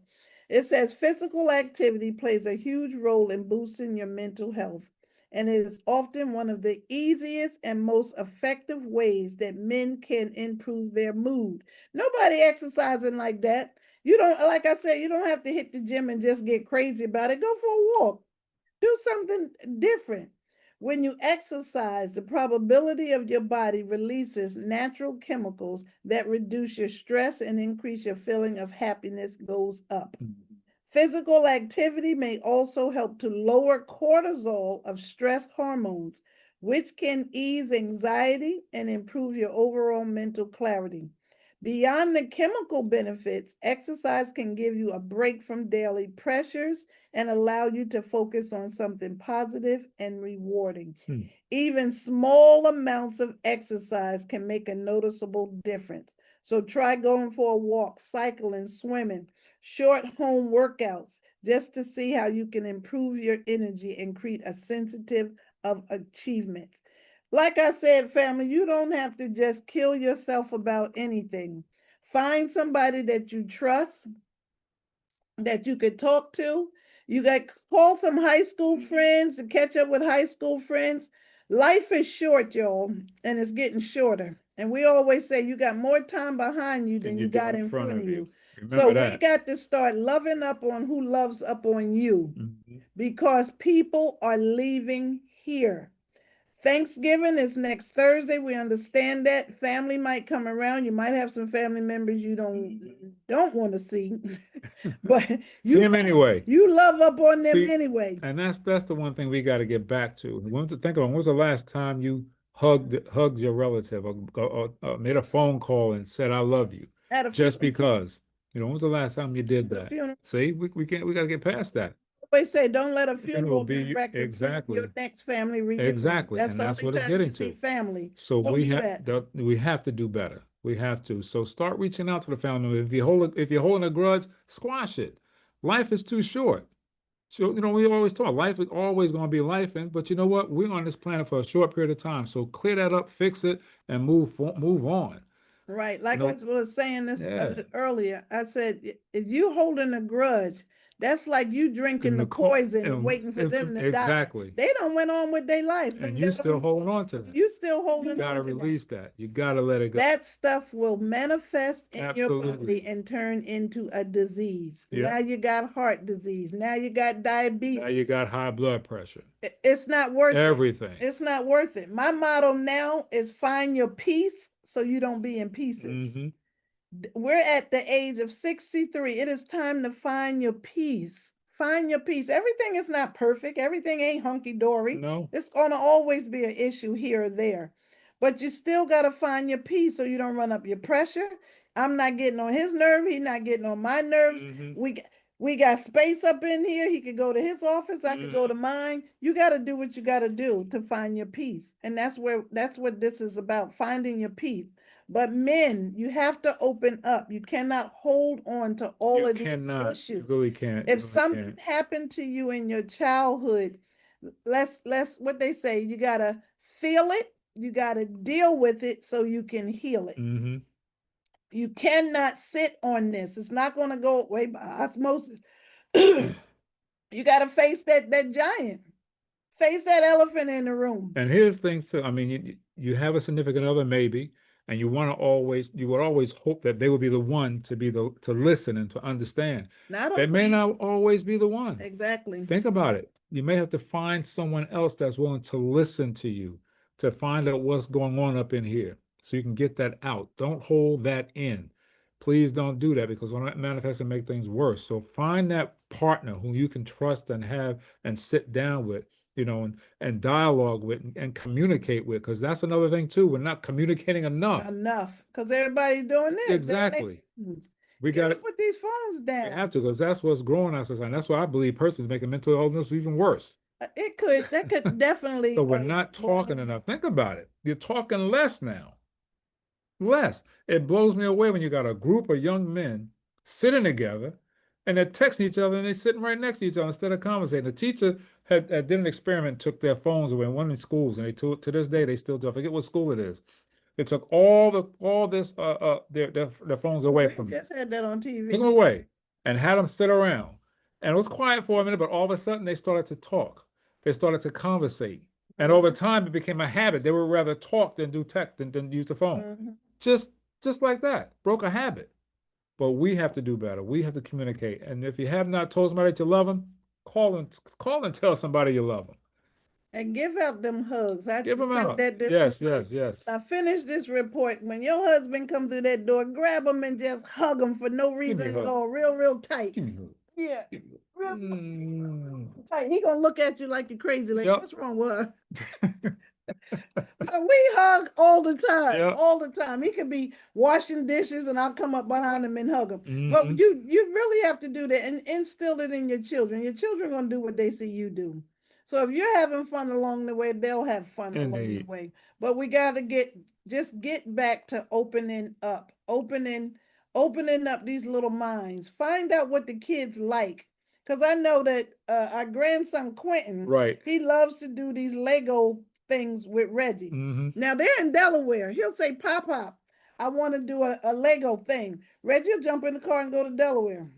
B: It says physical activity plays a huge role in boosting your mental health, and it is often one of the easiest and most effective ways that men can improve their mood. Nobody exercising like that. You don't, like I said, you don't have to hit the gym and just get crazy about it. Go for a walk. Do something different. When you exercise, the probability of your body releases natural chemicals that reduce your stress and increase your feeling of happiness goes up. Physical activity may also help to lower cortisol of stress hormones, which can ease anxiety and improve your overall mental clarity. Beyond the chemical benefits, exercise can give you a break from daily pressures and allow you to focus on something positive and rewarding.
A: Hmm.
B: Even small amounts of exercise can make a noticeable difference. So try going for a walk, cycling, swimming, short home workouts, just to see how you can improve your energy and create a sensitive of achievements. Like I said, family, you don't have to just kill yourself about anything. Find somebody that you trust, that you could talk to. You got call some high school friends to catch up with high school friends. Life is short, y'all, and it's getting shorter. And we always say you got more time behind you
A: And
B: than
A: you
B: you
A: do
B: got
A: in
B: in
A: front
B: front
A: of
B: of
A: you.
B: you. So
A: Remember
B: we
A: that.
B: got to start loving up on who loves up on you,
A: Mhm.
B: because people are leaving here. Thanksgiving is next Thursday. We understand that family might come around. You might have some family members you don't want to see, but
A: See
B: you
A: him anyway.
B: you love up on them
A: See,
B: anyway.
A: and that's the one thing we got to get back to. When to think about when was the last time you hugged your relative or made a phone call and said I love you,
B: At a
A: just
B: funeral,
A: because. When was the last time you did
B: at a
A: that?
B: funeral,
A: See, we got to get past that.
B: always say, don't let a
A: The funeral will
B: funeral
A: be
B: direct the your
A: exactly,
B: next family reunion.
A: exactly,
B: That's
A: and
B: the
A: that's
B: only
A: what it's
B: time you
A: getting
B: see
A: to.
B: family.
A: So
B: Don't do that.
A: we have to do better. We have to. So start reaching out to the family. If you're holding a grudge, squash it. Life is too short. So, we always talk, life is always going to be life, but you know what? We're on this planet for a short period of time. So clear that up, fix it, and move on.
B: Right.
A: You
B: Like I
A: know,
B: was saying this
A: yeah.
B: earlier, I said, if you holding a grudge, that's like you drinking
A: And
B: the poison and waiting for them to die.
A: exactly.
B: They don't went on with their life.
A: And you still hold on to that.
B: You still
A: You
B: holding
A: got to
B: on to that.
A: release that. You got to let it go.
B: That stuff will manifest in your
A: Absolutely.
B: body and turn into a disease.
A: Yeah.
B: Now you got heart disease. Now you got
A: Now you
B: diabetes.
A: got high blood pressure.
B: It's not worth it.
A: Everything.
B: It's not worth it. My motto now is find your peace so you don't be in pieces.
A: Hmm.
B: We're at the age of 63. It is time to find your peace. Find your peace. Everything is not perfect. Everything ain't hunky dory.
A: No.
B: It's going to always be an issue here or there. But you still got to find your peace so you don't run up your pressure. I'm not getting on his nerve. He's not getting on my nerves.
A: Hmm.
B: We got space up in here. He could go to his office. I could go to
A: Hmm.
B: mine. You got to do what you got to do to find your peace. And that's what this is about, finding your peace. But men, you have to open up. You cannot hold on to all
A: You
B: of these
A: cannot. You
B: issues.
A: really can't. You
B: If
A: really
B: something
A: can't.
B: happened to you in your childhood, let's what they say, you gotta feel it, you gotta deal with it so you can heal it.
A: Hmm.
B: You cannot sit on this. It's not gonna go away by osmosis. You gotta face that giant. Face that elephant in the room.
A: And here's things too. I mean, you have a significant other maybe, and you would always hope that they would be the one to listen and to understand.
B: Not
A: They may
B: always.
A: not always be the one.
B: Exactly.
A: Think about it. You may have to find someone else that's willing to listen to you, to find out what's going on up in here, so you can get that out. Don't hold that in. Please don't do that because when that manifests and make things worse. So find that partner who you can trust and have and sit down with, and dialogue with and communicate with, because that's another thing too. We're not communicating enough.
B: Enough. Because everybody's doing this. They're on their
A: Exactly.
B: phones.
A: We
B: You
A: got
B: gotta
A: it.
B: put these phones
A: We
B: down.
A: have to, because that's what's growing our society. That's why I believe persons making mental illness even worse.
B: That could
A: So
B: definitely
A: we're not talking enough. Think about it. You're talking less now. Less. It blows me away when you got a group of young men sitting together and they're texting each other and they're sitting right next to each other instead of conversating. The teacher did an experiment, took their phones away in one of the schools, and they to this day they still do. I forget what school it is. They took all this their phones away from them.
B: just had that on
A: Took
B: TV.
A: them away and had them sit around. And it was quiet for a minute, but all of a sudden they started to talk. They started to conversate. And over time it became a habit. They would rather talk than do text than use the phone.
B: Mhm.
A: Just just like that. Broke a habit. But we have to do better. We have to communicate. And if you have not told somebody that you love them, call and tell somebody you love them.
B: And give out them hugs. I
A: Give them
B: said
A: out.
B: that this
A: Yes,
B: morning.
A: yes, yes.
B: I finished this report. When your husband come through that door, grab him and just hug him for no
A: Give me
B: reason
A: a
B: at
A: hug.
B: all. Real, real tight.
A: Give me a hug.
B: Yeah.
A: Give me a
B: Real
A: hug. Mm.
B: tight. He gonna look at you like you're crazy. Like,
A: Yep.
B: what's wrong with her? we hug
A: Yeah.
B: all the time. He could be washing dishes and I'll come up behind him and hug him. But
A: Hmm.
B: you really have to do that and instill it in your children. Your children are gonna do what they see you do. So if you're having fun along the way, they'll have fun along the
A: Indeed.
B: way. But we gotta get back to opening up these little minds. Find out what the kids like. Because I know that our grandson Quentin,
A: Right.
B: he loves to do these Lego things with Reggie.
A: Hmm.
B: Now they're in Delaware. He'll say, Pop Pop, I want to do a Lego thing. Reggie will jump in the car and go to Delaware.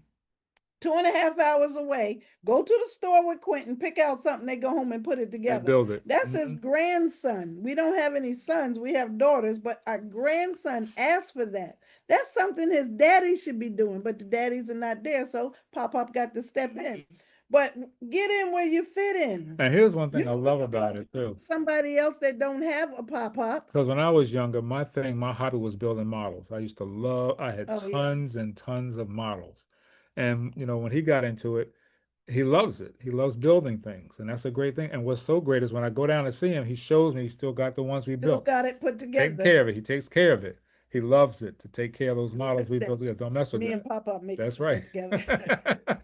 B: 2.5 hours away, go to the store with Quentin, pick out something, they go home and put it
A: And
B: together.
A: build it.
B: That's his
A: Hmm.
B: grandson. We don't have any sons, we have daughters, but our grandson asked for that. That's something his daddy should be doing, but the daddies are not there, so Pop Pop got to step in. But get in where you fit in.
A: And here's one thing
B: You
A: I love about it too.
B: somebody else that don't have a Pop Pop.
A: Because when I was younger, my hobby was building models. I had
B: Oh yeah.
A: tons and tons of models. And, when he got into it, he loves it. He loves building things. And that's a great thing. And what's so great is when I go down to see him, he shows me he still got the ones we
B: Still
A: built.
B: got it put
A: Taking
B: together.
A: care of it. He takes care of it. He loves it to take care of those
B: Don't
A: models
B: touch
A: we
B: that.
A: built together. Don't mess with
B: Me and
A: that.
B: Pop Pop
A: That's
B: put
A: right.
B: that together.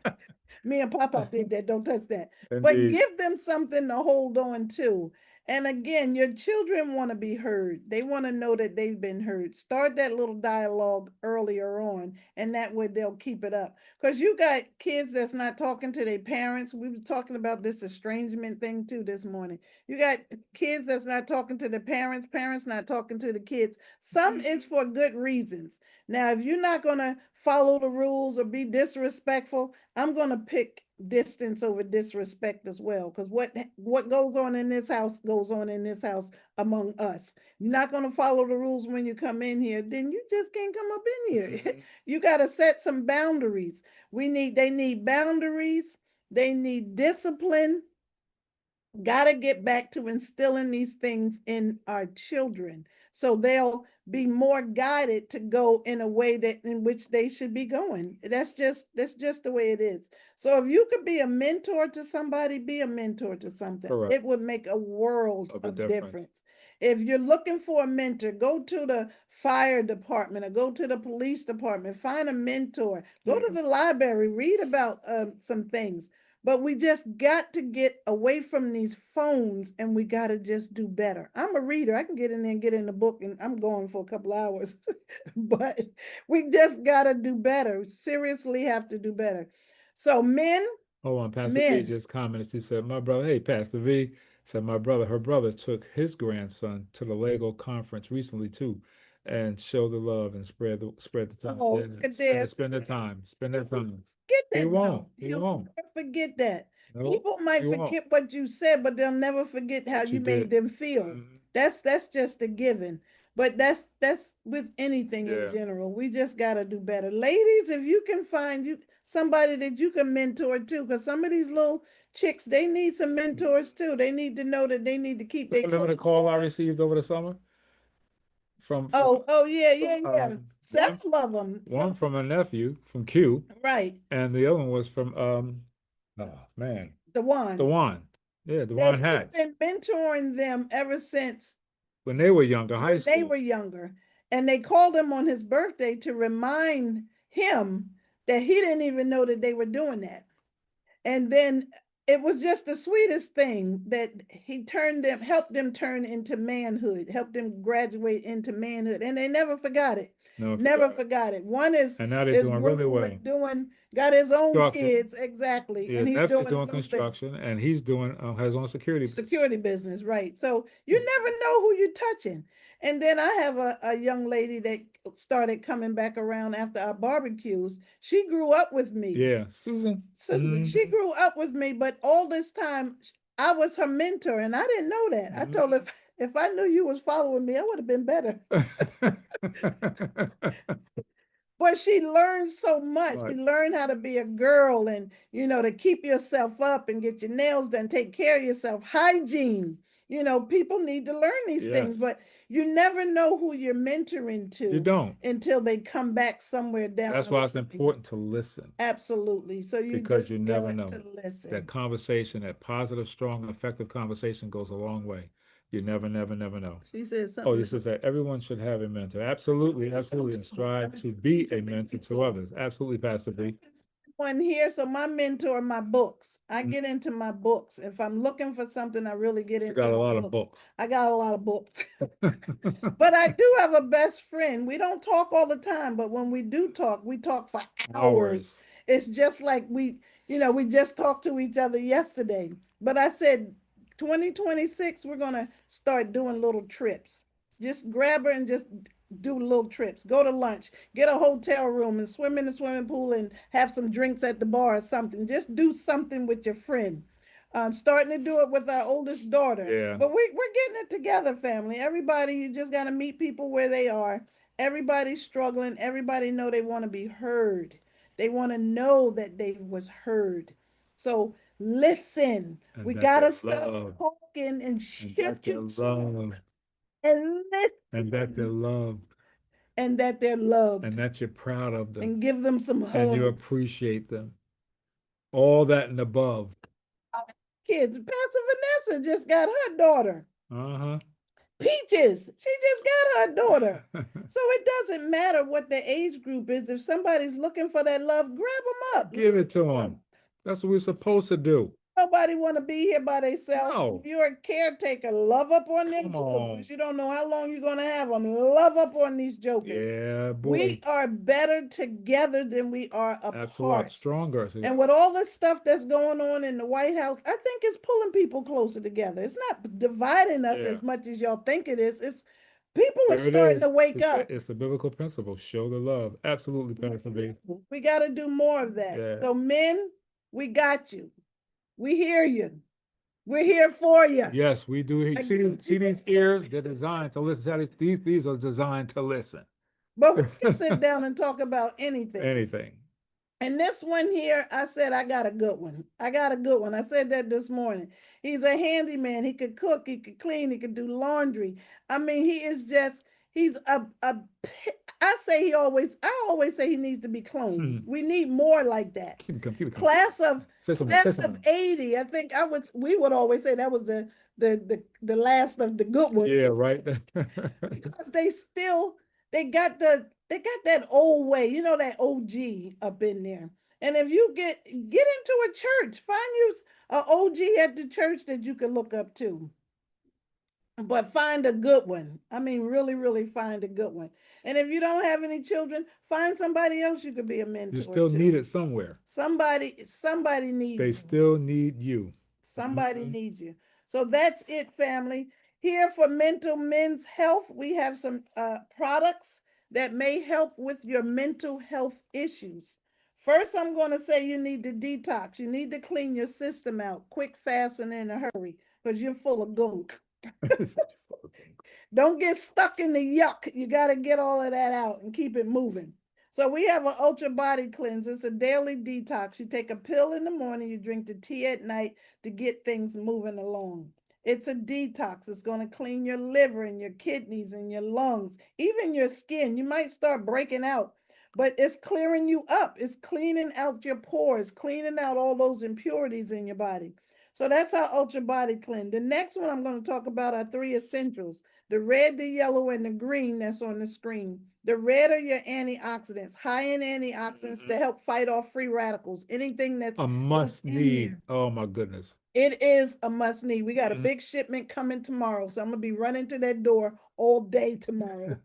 B: Me and Papa did that. Don't touch that. But
A: Indeed.
B: give them something to hold on to. And again, your children want to be heard. They want to know that they've been heard. Start that little dialogue earlier on, and that way they'll keep it up. Because you got kids that's not talking to their parents. We were talking about this estrangement thing too this morning. You got kids that's not talking to the parents, parents not talking to the kids. Some is for good reasons. Now, if you're not going to follow the rules or be disrespectful, I'm going to pick distance over disrespect as well. Because what goes on in this house goes on in this house among us. You're not going to follow the rules when you come in here, then you just can't come up in here.
A: Mhm.
B: You got to set some boundaries. They need boundaries. They need discipline. Got to get back to instilling these things in our children so they'll be more guided to go in a way that in which they should be going. That's just the way it is. So if you could be a mentor to somebody, be a mentor to something.
A: Correct.
B: It would make a world
A: Of a
B: of
A: difference.
B: difference. If you're looking for a mentor, go to the fire department or go to the police department, find a mentor, go to
A: Yeah.
B: the library, read about some things. But we just got to get away from these phones and we got to just do better. I'm a reader. I can get in there and get in the book and I'm going for a couple hours. But we just got to do better. Seriously have to do better. So
A: Hold on, Pastor V
B: men,
A: just commented. She said, "My brother, hey, Pastor V said her brother took his grandson to the Lego conference recently too, and showed the love and spread the time.
B: oh,
A: Yeah,
B: look at this.
A: spend their time.
B: Get
A: He
B: that
A: won't,
B: though.
A: he
B: He'll
A: won't.
B: never forget that.
A: No,
B: People
A: he
B: might
A: won't.
B: forget what you said, but they'll never forget how
A: What you
B: you made
A: did.
B: them feel.
A: Mhm.
B: That's just a given. But that's with anything in
A: Yeah.
B: general. We just gotta do better. Ladies, if you can find you somebody that you can mentor too, because some of these little chicks, they need some mentors too. They need to know that they need to keep their
A: Remember the
B: clothes
A: call I
B: on.
A: received over the summer from
B: Oh, yeah, yeah, yeah.
A: one
B: Several of them.
A: one from a nephew from Q,
B: Right.
A: and the other one was from oh man,
B: The one.
A: Dewan. Yeah,
B: That
A: Dewan
B: he's
A: Hatch.
B: been mentoring them ever since
A: When they were younger, high
B: when they
A: school.
B: were younger. And they called him on his birthday to remind him that he didn't even know that they were doing that. And then it was just the sweetest thing that he helped them turn into manhood, helped them graduate into manhood. And they never forgot it.
A: Never
B: Never
A: forgot it.
B: forgot it. One is
A: And now they're
B: is
A: doing really
B: grown
A: well.
B: and got his own
A: Construction.
B: kids, exactly.
A: Yeah,
B: And he's
A: nephew's
B: doing
A: doing
B: his own thing.
A: construction, and he's doing has his own security business.
B: Security business, right? So you never know who you're touching. And then I have a young lady that started coming back around after our barbecues. She grew up with me,
A: Yeah, Susan.
B: Susan. She
A: Hmm.
B: grew up with me, but all this time I was her mentor, and I didn't know that. I told her if I knew you was following me, I would have been better. But she learned so much. She
A: Right.
B: learned how to be a girl and, to keep yourself up and get your nails done, take care of yourself, hygiene. People need to learn these things,
A: Yes.
B: but you never know who you're mentoring
A: You
B: to
A: don't.
B: until they come back somewhere down
A: That's
B: the
A: why it's
B: line.
A: important to listen
B: Absolutely. So you
A: because you
B: just
A: never
B: got
A: know.
B: to
A: That
B: listen.
A: conversation, that positive, strong, effective conversation goes a long way. You never, never, never know.
B: She said
A: Oh,
B: something.
A: this is that everyone should have a mentor. Absolutely, absolutely, and strive to be a mentor to others. Absolutely, Pastor B.
B: One here, so my mentor, my books. I
A: Mm.
B: get into my books. If I'm looking for something, I really get
A: She
B: into
A: got a
B: my
A: lot of
B: books.
A: books.
B: I got a lot of books. But I do have a best friend. We don't talk all the time, but when we do talk, we talk for hours.
A: Hours.
B: It's just like we just talked to each other yesterday. But I said 2026, we're going to start doing little trips. Just grab her and just do little trips. Go to lunch, get a hotel room and swim in the swimming pool and have some drinks at the bar or something. Just do something with your friend. Starting to do it with our oldest daughter.
A: Yeah.
B: But we're getting it together, family. Everybody, you just got to meet people where they are. Everybody's struggling. Everybody know they want to be heard. They want to know that they was heard. So listen.
A: And
B: We
A: that
B: got
A: they're
B: to stop
A: loved.
B: talking and
A: And that
B: shift
A: they're
B: it
A: loved.
B: and
A: And that they're
B: listen
A: loved.
B: and that they're
A: And
B: loved
A: that you're proud of them.
B: and give them some
A: And you
B: hugs.
A: appreciate them. All that and above.
B: Kids, Pastor Vanessa just got her daughter.
A: Uh-huh.
B: Peaches, she just got her daughter. So it doesn't matter what the age group is. If somebody's looking for that love, grab them up.
A: Give it to them. That's what we're supposed to do.
B: Nobody want to be here by themselves.
A: No.
B: If you're a caretaker, love up on them
A: Come
B: too,
A: on.
B: because you don't know how long you're going to have them. Love up on these jokers.
A: Yeah,
B: We
A: boy.
B: are better together than we are
A: That's what.
B: apart.
A: Stronger.
B: And with all this stuff that's going on in the White House, I think it's pulling people closer together. It's not dividing us
A: Yeah.
B: as much as y'all think it is. It's people are
A: There it
B: starting to
A: is.
B: wake up.
A: It's a biblical principle. Show the love. Absolutely, Pastor B.
B: We got to do more of that.
A: Yeah.
B: So men, we got you. We hear you. We're here for you.
A: Yes, we do. See these ears? They're designed to listen. These are designed to listen.
B: But we can sit down and talk about anything.
A: Anything.
B: And this one here, I said, I got a good one. I got a good one. I said that this morning. He's a handyman. He could cook, he could clean, he could do laundry. I mean, he is just, he's I always say he needs to be cloned. We need more like that.
A: Keep it coming.
B: Class of
A: Say something.
B: 80. I think we would always say that was the last of the good ones.
A: Yeah, right.
B: Because they got that old way, that OG up in there. And if you get into a church, find you an OG at the church that you can look up to. But find a good one. I mean, really, really find a good one. And if you don't have any children, find somebody else you could be a mentor
A: You still
B: to.
A: need it somewhere.
B: Somebody needs
A: They
B: you.
A: still need you.
B: Somebody needs you. So that's it, family. Here for Mental Men's Health, we have some products that may help with your mental health issues. First, I'm going to say you need to detox. You need to clean your system out quick, fast, and in a hurry because you're full of gunk. Don't get stuck in the yuck. You got to get all of that out and keep it moving. So we have an ultra body cleanse. It's a daily detox. You take a pill in the morning, you drink the tea at night to get things moving along. It's a detox. It's going to clean your liver and your kidneys and your lungs, even your skin. You might start breaking out, but it's clearing you up. It's cleaning out your pores, cleaning out all those impurities in your body. So that's our ultra body cleanse. The next one I'm going to talk about are 3 essentials: the red, the yellow, and the green that's on the screen. The red are your antioxidants, high in antioxidants to help fight off free radicals. Anything that's
A: a must need. Oh my goodness.
B: It is a must need. We got a big shipment coming tomorrow, so I'm gonna be running to that door all day tomorrow.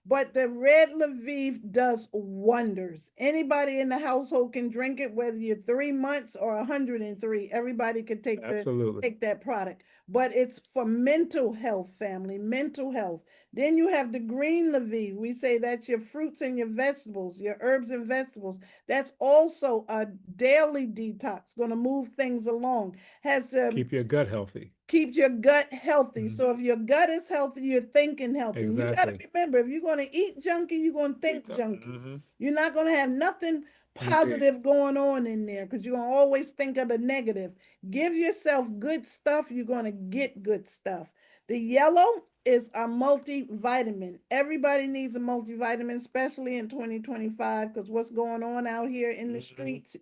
B: But the red Lviv does wonders. Anybody in the household can drink it, whether you're 3 months or 103. Everybody can take that product. But it's for mental health, family, mental health. Then you have the green Lviv. We say that's your fruits and your vegetables, your herbs and vegetables. That's also a daily detox, going to move things along. Has
A: keep your gut healthy.
B: Keeps your gut healthy. So if your gut is healthy, you're thinking healthy.
A: Exactly.
B: You got to remember, if you're going to eat junky, you're going to think junky. You're not going to have nothing positive going on in there because you're going to always think of the negative. Give yourself good stuff. You're going to get good stuff. The yellow is a multivitamin. Everybody needs a multivitamin, especially in 2025, because what's going on out here in the streets.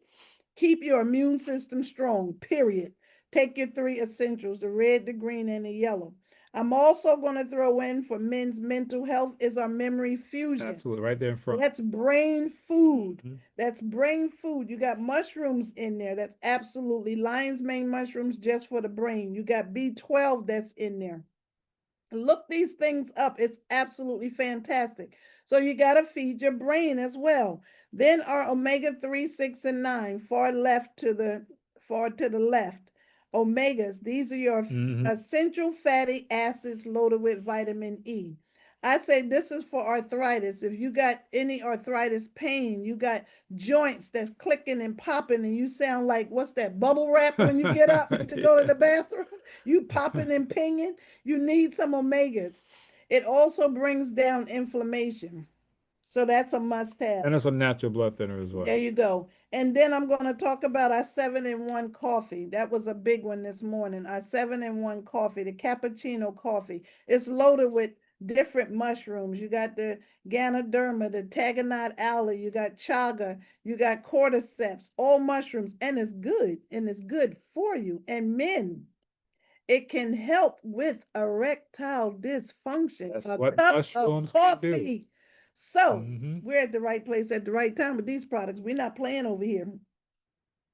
B: Keep your immune system strong, period. Take your 3 essentials, the red, the green, and the yellow. I'm also going to throw in for men's mental health is our memory fusion.
A: Absolutely, right there in front.
B: That's brain food.
A: Mhm.
B: That's brain food. You got mushrooms in there. That's absolutely lion's mane mushrooms just for the brain. You got B12 that's in there. Look these things up. It's absolutely fantastic. So you got to feed your brain as well. Then our omega 3, 6, and 9, far to the left. Omegas, these are your
A: Mhm.
B: essential fatty acids loaded with vitamin E. I say this is for arthritis. If you got any arthritis pain, you got joints that's clicking and popping, and you sound like what's that bubble wrap when you get up to go to the bathroom? You popping and pinging. You need some omegas. It also brings down inflammation. So that's a must have.
A: And it's a natural blood thinner as
B: There
A: well.
B: you go. And then I'm going to talk about our 7-in-1 coffee. That was a big one this morning. Our 7-in-1 coffee, the cappuccino coffee. It's loaded with different mushrooms. You got the Ganoderma, the Tagonite aloe, you got chaga, you got cordyceps, all mushrooms. And it's good. And it's good for you. And men, it can help with erectile dysfunction.
A: That's
B: A
A: what
B: cup of
A: mushrooms can do.
B: coffee. So
A: Hmm.
B: we're at the right place at the right time with these products. We're not playing over here.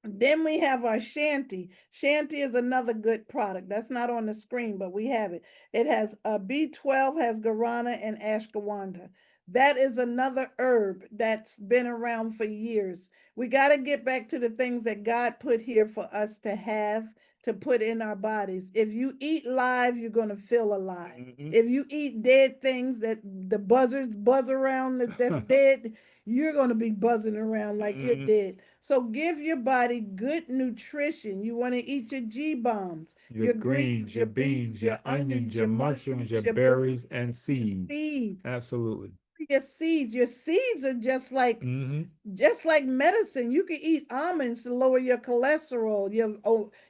B: Then we have our Shanty. Shanty is another good product. That's not on the screen, but we have it. It has a B12, has guarana and ashwagandha. That is another herb that's been around for years. We got to get back to the things that God put here for us to have to put in our bodies. If you eat live, you're going to feel alive.
A: Hmm.
B: If you eat dead things that the buzzards buzz around that's dead, you're going to be buzzing around like you're
A: Hmm.
B: dead. So give your body good nutrition. You want to eat your G bombs,
A: Your
B: your greens,
A: greens,
B: your
A: your
B: beans,
A: beans, your
B: your
A: onions,
B: onions,
A: your
B: your
A: mushrooms, your
B: mushrooms, your
A: berries,
B: berries,
A: and
B: your
A: seeds.
B: seeds.
A: Absolutely.
B: Your seeds. Your seeds are
A: Hmm.
B: just like medicine. You can eat almonds to lower your cholesterol.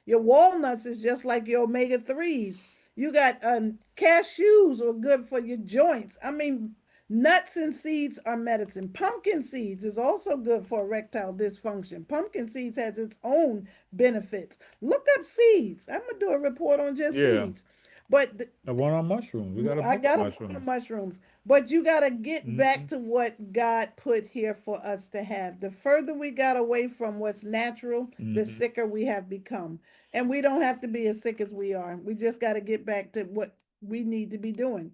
B: Your walnuts is just like your omega 3s. You got cashews are good for your joints. I mean, nuts and seeds are medicine. Pumpkin seeds is also good for erectile dysfunction. Pumpkin seeds has its own benefits. Look up seeds. I'm gonna do a report on just
A: Yeah.
B: seeds. But
A: I want on mushrooms. We got a
B: I
A: book on
B: got a book on
A: mushrooms.
B: mushrooms, but you got to get back
A: Hmm.
B: to what God put here for us to have. The further we got away from what's natural, the
A: Hmm.
B: sicker we have become. And we don't have to be as sick as we are. We just got to get back to what we need to be doing.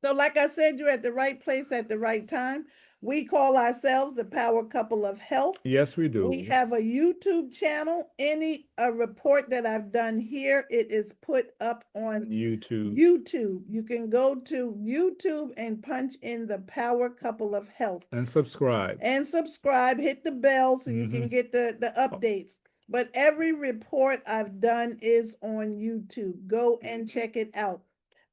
B: So, like I said, you're at the right place at the right time. We call ourselves the Power Couple of Health.
A: Yes, we
B: We
A: do.
B: have a YouTube channel. Any a report that I've done here, it is put up
A: On
B: on
A: YouTube.
B: YouTube. You can go to YouTube and punch in the Power Couple of Health
A: And subscribe.
B: and subscribe. Hit the bell so you can
A: Hmm.
B: get the
A: Oh.
B: updates. But every report I've done is on YouTube. Go and
A: Hmm.
B: check it out.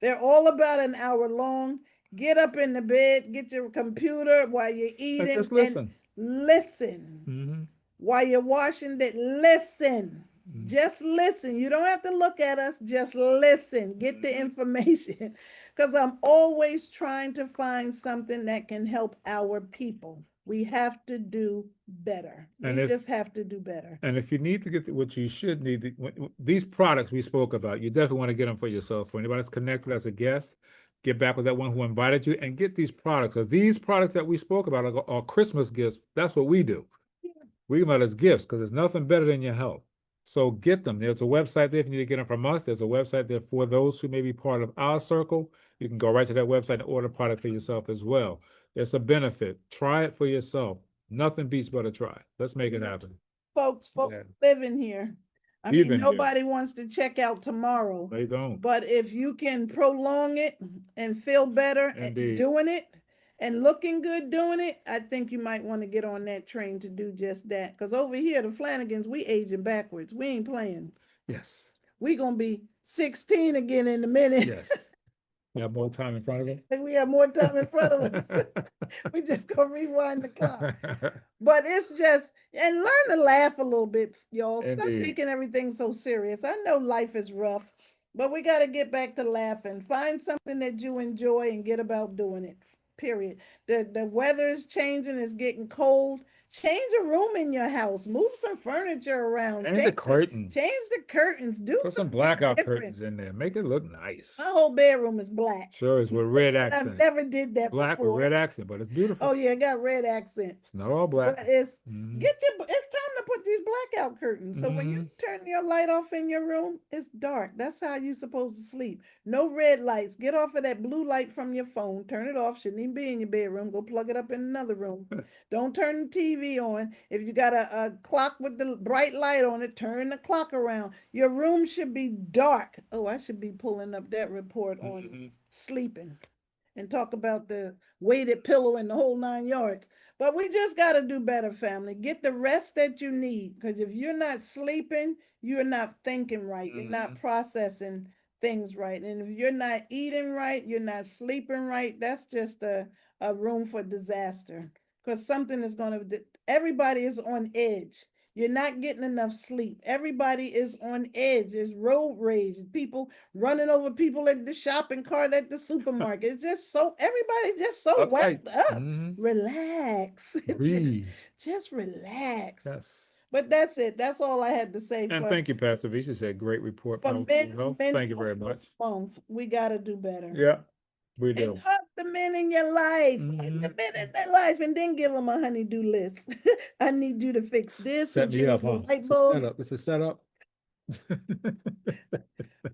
B: They're all about an hour long. Get up in the bed, get your computer while you're
A: And
B: eating,
A: just
B: and
A: listen.
B: listen
A: Hmm.
B: while you're washing that. Listen. Just listen. You don't have to look at us. Just listen. Get the
A: Hmm.
B: information. Because I'm always trying to find something that can help our people. We have to do better.
A: And
B: We
A: if
B: just have to do better.
A: And if you need to get what you should need, these products we spoke about, you definitely want to get them for yourself. For anybody that's connected as a guest, get back with that one who invited you and get these products. So these products that we spoke about are Christmas gifts. That's what we do. We give them out as gifts because there's nothing better than your health. So get them. There's a website there if you need to get them from us. There's a website there for those who may be part of our circle. You can go right to that website and order product for yourself as well. There's a benefit. Try it for yourself. Nothing beats but a try. Let's make it happen.
B: Folks
A: Yeah.
B: living here. I mean,
A: Even here.
B: nobody wants to check out tomorrow,
A: They don't.
B: but if you can prolong it and feel better
A: Indeed.
B: doing it and looking good doing it, I think you might want to get on that train to do just that. Because over here, the Flanagans, we aging backwards. We ain't playing.
A: Yes.
B: We gonna be 16 again in a minute.
A: Yes. We have more time in front of
B: We have more time in front of us.
A: it.
B: We just gonna rewind the clock. But it's just, and learn to laugh a little bit, y'all. Stop
A: Indeed.
B: taking everything so serious. I know life is rough, but we got to get back to laughing. Find something that you enjoy and get about doing it. Period. The weather is changing, it's getting cold. Change a room in your house. Move some furniture around.
A: And the curtains.
B: Change the curtains. Do
A: Put some
B: something
A: blackout
B: different.
A: curtains in there. Make it look
B: My
A: nice.
B: whole bedroom is black.
A: Sure is with red
B: And I've
A: accent.
B: never did that
A: Black with
B: before.
A: red accent, but it's beautiful.
B: Oh yeah, it got red accent.
A: It's not all black.
B: But it's
A: Mm-hmm.
B: get your it's time to put these blackout curtains. So when you
A: Mm-hmm.
B: turn your light off in your room, it's dark. That's how you supposed to sleep. No red lights. Get off of that blue light from your phone. Turn it off. Shouldn't even be in your bedroom. Go plug it up in another room. Don't turn the TV on. If you got a clock with the bright light on it, turn the clock around. Your room should be dark. Oh, I should be pulling up that report on
A: Mm-hmm.
B: sleeping and talk about the weighted pillow and the whole 9 yards. But we just got to do better, family. Get the rest that you need. Because if you're not sleeping, you're not thinking right. You're
A: Mm-hmm.
B: not processing things right. And if you're not eating right, you're not sleeping right, that's just a room for disaster. Because something is going to, everybody is on edge. You're not getting enough sleep. Everybody is on edge. There's road rage. People running over people at the shopping cart at the supermarket. It's just so everybody's just so
A: Uptight.
B: wound up.
A: Mm-hmm.
B: Relax.
A: Breathe.
B: Just relax.
A: Yes.
B: But that's it. That's all I had to say
A: And thank you, Pastor V. She said, great report,
B: for
A: powerful
B: men's
A: health. Thank you
B: mental
A: very
B: health
A: much.
B: month. We gotta do better.
A: Yeah, we
B: And
A: do.
B: hug the men in your life. Hug
A: Mm-hmm.
B: the men in their life and then give them a honey-do list. I need you to fix this and
A: Set me up,
B: change the
A: huh?
B: light
A: It's a
B: bulb.
A: setup. It's a setup.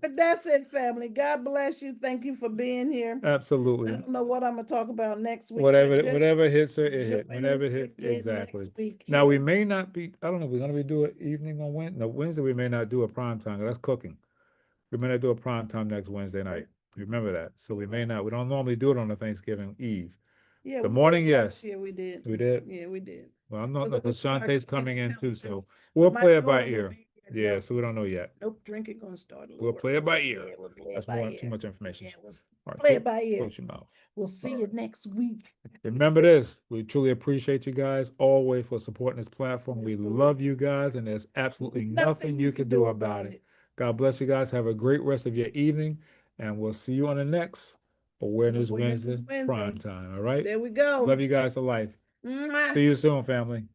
B: But that's it, family. God bless you. Thank you for being here. I
A: Absolutely.
B: don't know what I'm gonna talk about next week, but
A: Whatever
B: just
A: whatever hits her, it hit.
B: join
A: Whenever
B: us
A: it hit,
B: again
A: exactly.
B: next week
A: Now we
B: here.
A: may not be, I don't know, we're gonna be do it evening on Wednesday. No, Wednesday we may not do a prime time. That's cooking. We may not do a prime time next Wednesday night. Remember that. So we may not. We don't normally do it on a Thanksgiving Eve.
B: Yeah,
A: The
B: we did
A: morning,
B: last
A: yes.
B: year. We did.
A: We did.
B: Yeah, we did.
A: Well, I'm not
B: Because
A: because
B: we started
A: Shantae's coming
B: drinking
A: in
B: milk
A: too,
B: too.
A: so
B: But
A: we'll
B: my
A: play it by
B: daughter will
A: ear.
B: be here
A: Yeah,
B: though.
A: so we don't know yet.
B: Nope, drinking gonna start a
A: We'll
B: little
A: play it by
B: early.
A: ear.
B: Yeah, we'll play it
A: That's
B: by
A: more too
B: ear.
A: much information.
B: Yeah, we'll
A: All right,
B: play it by ear.
A: close your mouth.
B: We'll
A: All
B: see you
A: right.
B: next week.
A: Remember this, we truly appreciate you guys always for supporting this platform. We love you guys, and there's absolutely nothing you can do about it. God bless you guys. Have a great rest of your evening, and we'll see you on the next Awareness
B: Awareness
A: Wednesday
B: Wednesday.
A: prime time. All right.
B: There we go.
A: Love you guys to life.
B: Mwah.
A: See you soon, family.